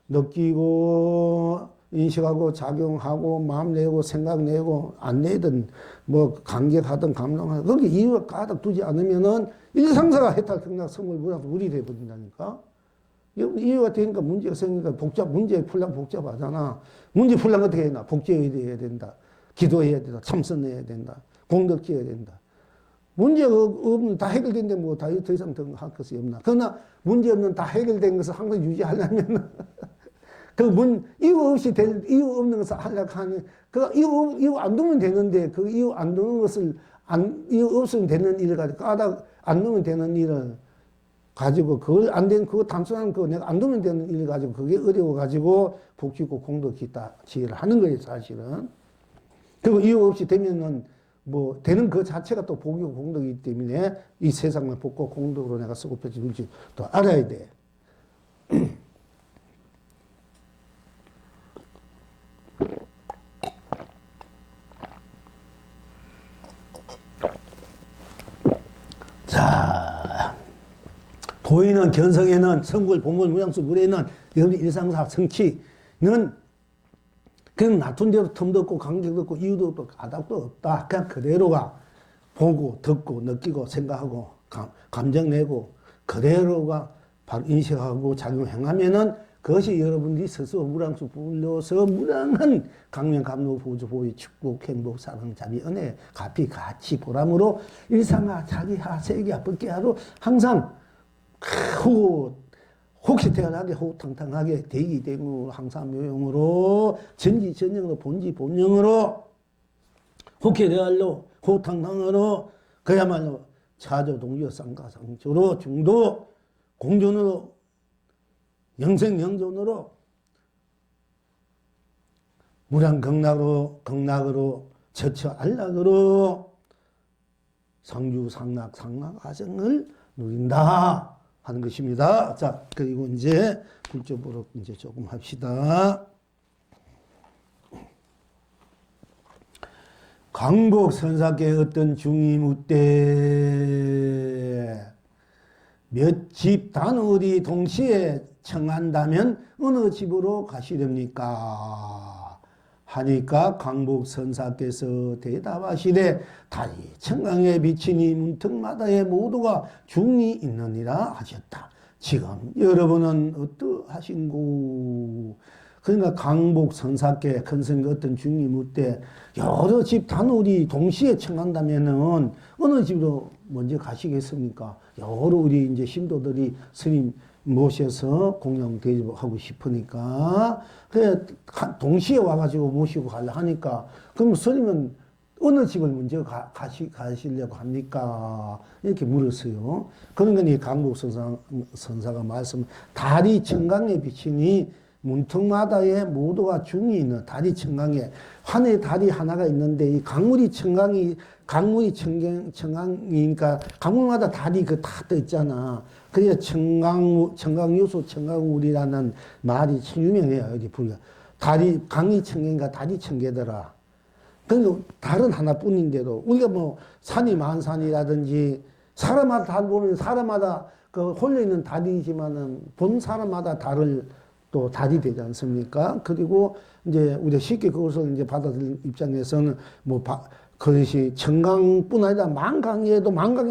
느끼고 인식하고 작용하고 마음 내고 생각 내고 안 내든 뭐 감격하든 감동하든 거기 이유가 까닭 두지 않으면은 일상사가 해탈 경락 성을 물이 돼버린다니까. 이유가 되니까 문제가 생기니까 문제 풀려면 복잡하잖아. 문제 풀려면 어떻게 해야 되나? 복제해야 된다. 기도해야 된다. 참선해야 된다. 공덕해야 된다. 문제가 없는 다 해결된데 뭐 더 이상 더 할 것이 없나. 그러나 문제 없는 다 해결된 것을 항상 유지하려면 이유 없이 이유 없는 것을 하려고 하는, 이유 안 두면 되는데, 그 이유 안 두는 것을, 이유 없으면 되는 일을 가지고, 까닭 안 두면 되는 일을 가지고, 그걸 안 된, 그거 단순한 거 내가 안 두면 되는 일을 가지고, 그게 어려워가지고, 복지고 공덕 지혜를 하는 거예요, 사실은. 그리고 이유 없이 되면은, 뭐, 되는 그 자체가 또 복이고 공덕이기 때문에, 이 세상을 복고 공덕으로 내가 쓰고 펼쳐줄지 또 알아야 돼. 자, 도인은 견성에는 성불, 본물, 무량수, 물에는 일상사 성취는 그냥 놔둔 대로 틈도 없고 관계도 없고 이유도 없고 까닭도 없다. 그냥 그대로가 보고 듣고 느끼고 생각하고 감정 내고 그대로가 바로 인식하고 작용 행하면은 그것이 여러분들이 스스로 무량수 불려서 무량한 강명 감로 보조 보유 축복 행복 사랑 자비 은혜 가피 가치 보람으로 일상화 자기하 세계하 법계하로 항상 혹시 태어나게 호탕탕하게 대기대무 항상 묘용으로 전지전영으로 본지본영으로 혹해대할로 호탕탕으로 그야말로 차조동조 쌍가상조로 중도 공존으로 영생영존으로 무량극락으로 처처안락으로 상주상락상락하성을 누린다 하는 것입니다. 자, 그리고 이제 불법으로 이제 조금 합시다. 강곡선사께 어떤 중이무때 몇 집 단월이 동시에 청한다면 어느 집으로 가시렵니까? 하니까 강복선사께서 대답하시되 다리 청강에 비치니 문턱마다에 모두가 중이 있느니라 하셨다. 지금 여러분은 어떠하신고? 그러니까 강복선사께 큰스님 어떤 중이 묻되 여러 집 단월이 동시에 청한다면은 어느 집으로 먼저 가시겠습니까? 여러 우리 이제 신도들이 스님 모셔서 공양 대접하고 싶으니까 그래 동시에 와가지고 모시고 가려 하니까 그럼 스님은 어느 집을 먼저 가시려고 합니까? 이렇게 물었어요. 그러니까 이 강복선사가 말씀 달이 청강에 비치니 문턱마다에 모두가 중이 있는 달이 청강에 하늘에 달이 하나가 있는데 이 강물이 청강이니까 강물마다 달이 그 다 떠 있잖아. 그래서 청강유수 청강울이라는 말이 참 유명해요. 여기 보니까 달이 강이 청개인가 달이 청개더라. 그러니까 달은 하나뿐인데도 우리가 뭐 산이 만산이라든지 사람마다 달 보면 사람마다 그 홀려 있는 달이지만은 본 사람마다 달을 또 달이 되지 않습니까? 그리고 이제 우리가 쉽게 그것을 이제 받아들일 입장에서는 뭐 그것이 청강뿐 아니라 만강에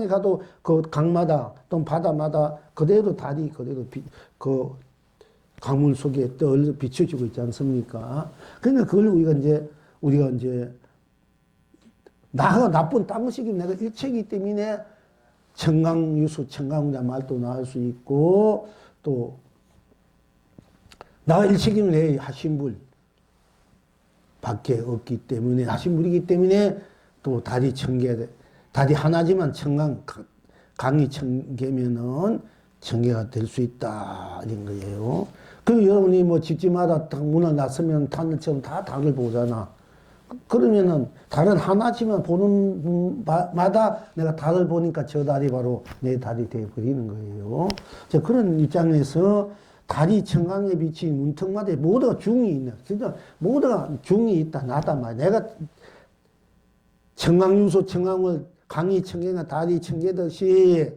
가도 그 강마다 또는 바다마다 그대로 달이 그대로 그 강물 속에 비춰지고 있지 않습니까? 그러니까 그걸 우리가 이제 나가 나쁜 딴 것이기 내가 일체이기 때문에 청강유수 청강자 말도 나올 수 있고 또 나가 일체이면 내 하신불 밖에 없기 때문에 하신불이기 때문에 또 달이 하나지만 강이 청개면은 청개가 될 수 있다 이런 거예요. 그리고 여러분이 뭐 집집마다 딱 문을 놨으면 하늘처럼 다 달을 보잖아. 그러면은 달은 하나지만 보는 마다 내가 달을 보니까 저 달이 바로 내 달이 되어버리는 거예요. 자, 그런 입장에서 달이 청강에 비친 문턱마다 모두가 중이 있네. 진짜 모두가 중이 있다, 나다 말이야. 내가 청강유수 청강을 강이 청개가 달이 청개듯이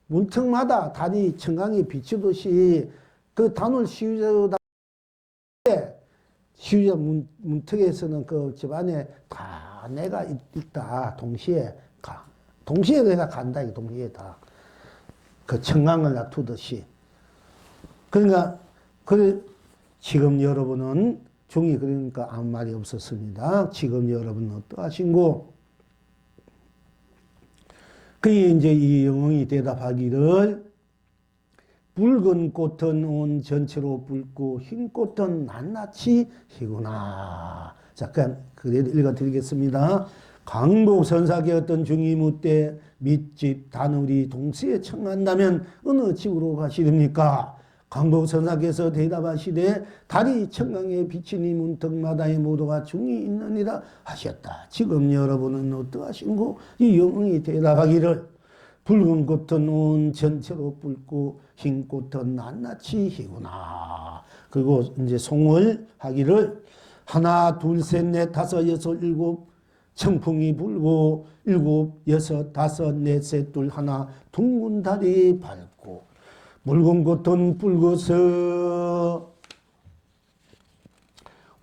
문턱마다 달이 청강에 비추듯이 그 단월 시유자다 시유자 문턱에서는 그 집안에 다 내가 있다. 동시에 내가 간다. 동시에 다. 그 청강을 놔두듯이. 그러니까, 지금 여러분은 중이 그러니까 아무 말이 없었습니다. 지금 여러분은 어떠하신고? 그게 이제 이 영웅이 대답하기를 붉은 꽃은 온 전체로 붉고 흰 꽃은 낱낱이 희구나. 잠깐 그대로 읽어드리겠습니다. 강복선사께 어떤 중이 묻되 밑집 단월이 동시에 청한다면 어느 집으로 가시렵니까? 강복선사께서 대답하시되 달이 청강에 비치니 문턱마다에 모두가 중이 있느니라 하셨다. 지금 여러분은 어떠하신고? 이 영웅이 대답하기를 붉은 꽃은 온 전체로 붉고 흰 꽃은 낱낱이 희구나. 그리고 이제 송을 하기를 하나 둘 셋 넷 다섯 여섯 일곱 청풍이 불고 일곱 여섯 다섯 넷 셋 둘 하나 둥근 달이 밝고 붉은 꽃은 붉어서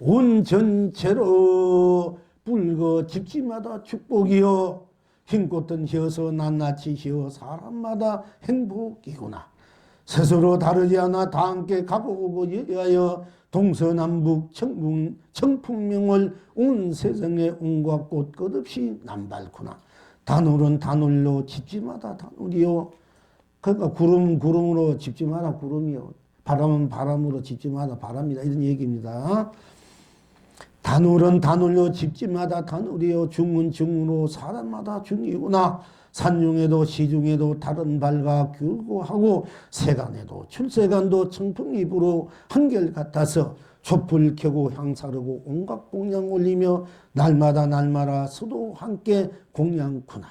온 전체로 붉어 집집마다 축복이요 흰꽃은 휘어서 낱낱이 휘어 사람마다 행복이구나. 스스로 다르지 않아 다 함께 가보고 위하여 동서남북 청풍명을 온 세상에 온갖 꽃 끝없이 남발구나. 단울은 단울로 집집마다 단울이요. 그러니까 구름으로 집집마다 구름이요. 바람은 바람으로 집집마다 바람이다. 이런 얘기입니다. 단울은 단울로 집집마다 단울이요. 중은 중으로 사람마다 중이구나. 산중에도 시중에도 다른 발과 규고하고 세간에도 출세간도 청풍입으로 한결같아서 촛불 켜고 향사르고 온갖 공양 올리며 날마다 서도 함께 공양구나.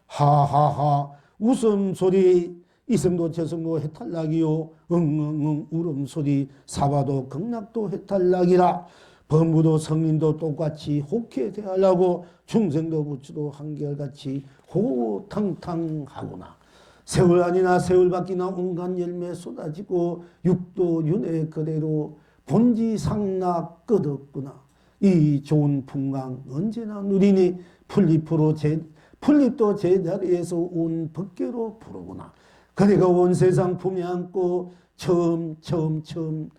하하하 웃음소리 이성도 저성도 해탈락이요 응응응 울음소리 사바도 극락도 해탈락이라. 범부도 성인도 똑같이 혹해 대하려고 중생도 부처도 한결같이 호탕탕하구나. 세월 아니나 세월 밖이나 온갖 열매 쏟아지고 육도 윤회 그대로 본지상락 끝없구나. 이 좋은 풍광 언제나 누리니 풀잎도 제자리에서 온 법계로 부르구나. 그대가 온 세상 품에 안고 처음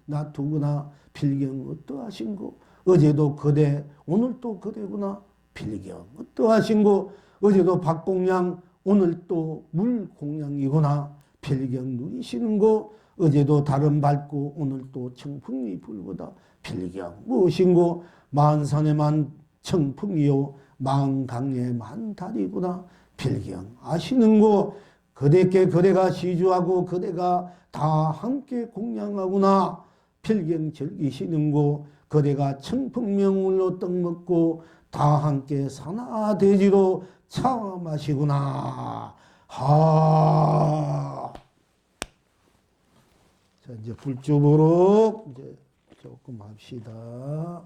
놔두구나. 필경 어떠하신고 어제도 그대 오늘도 그대구나. 필경 어떠하신고 어제도 박공양 오늘도 물공양이구나. 필경 누리시는고 어제도 달은 밝고 오늘도 청풍이 불보다. 필경 무엇인고 만산에만 청풍이요 만강에만 달이구나. 필경 아시는고 그대께 그대가 시주하고 그대가 다 함께 공양하구나. 필경 즐기시는고 그대가 청풍명물로 떡 먹고 다 함께 산하대지로 차 마시구나. 하. 자, 이제 불주보로 이제 조금 합시다.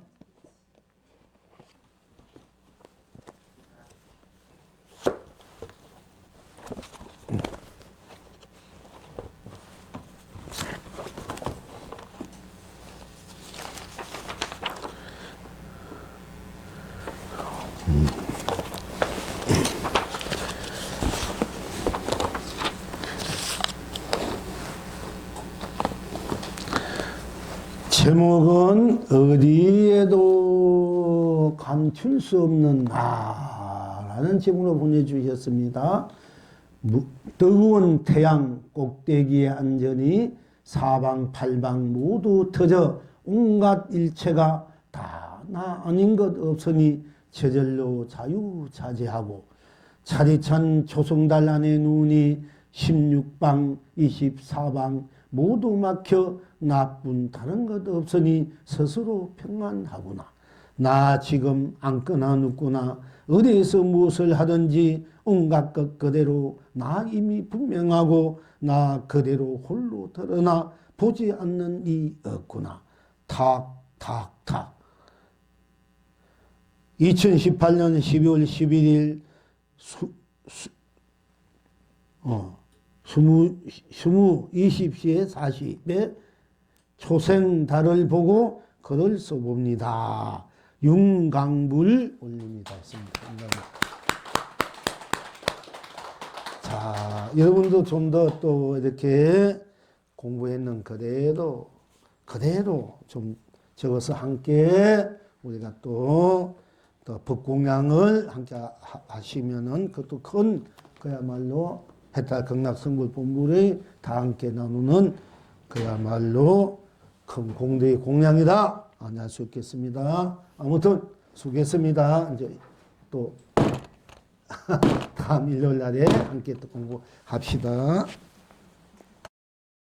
제목은 어디에도 감출 수 없는 나라는 제목으로 보내주셨습니다. 뜨거운 태양 꼭대기에 앉으니 사방팔방 모두 터져 온갖 일체가 다 나 아닌 것 없으니 저절로 자유자재하고 차디찬 조성달 안에 누우니 16방 24방 모두 막혀 나뿐 다른 것 없으니 스스로 평안하구나. 나 지금 앉거나 눕거나 어디에서 무엇을 하든지 온갖 것 그대로 나 이미 분명하고 나 그대로 홀로 드러나 보지 않는 이 없구나. 탁탁탁 2018년 12월 11일 20시에 40에 초생달을 보고 글을 써봅니다. 윤강불 올립니다. 자, 여러분도 좀 더 또 이렇게 공부했는 그대로 좀 적어서 함께 우리가 또 법공양을 함께 하시면은 그것도 큰 그야말로 해탈 극락성불 본물의 다 함께 나누는 그야말로 큰 공대의 공양이다. 알 수 있겠습니다. 아무튼 수고했습니다. 이제 또 다음 일요일 날에 함께 또 공부합시다.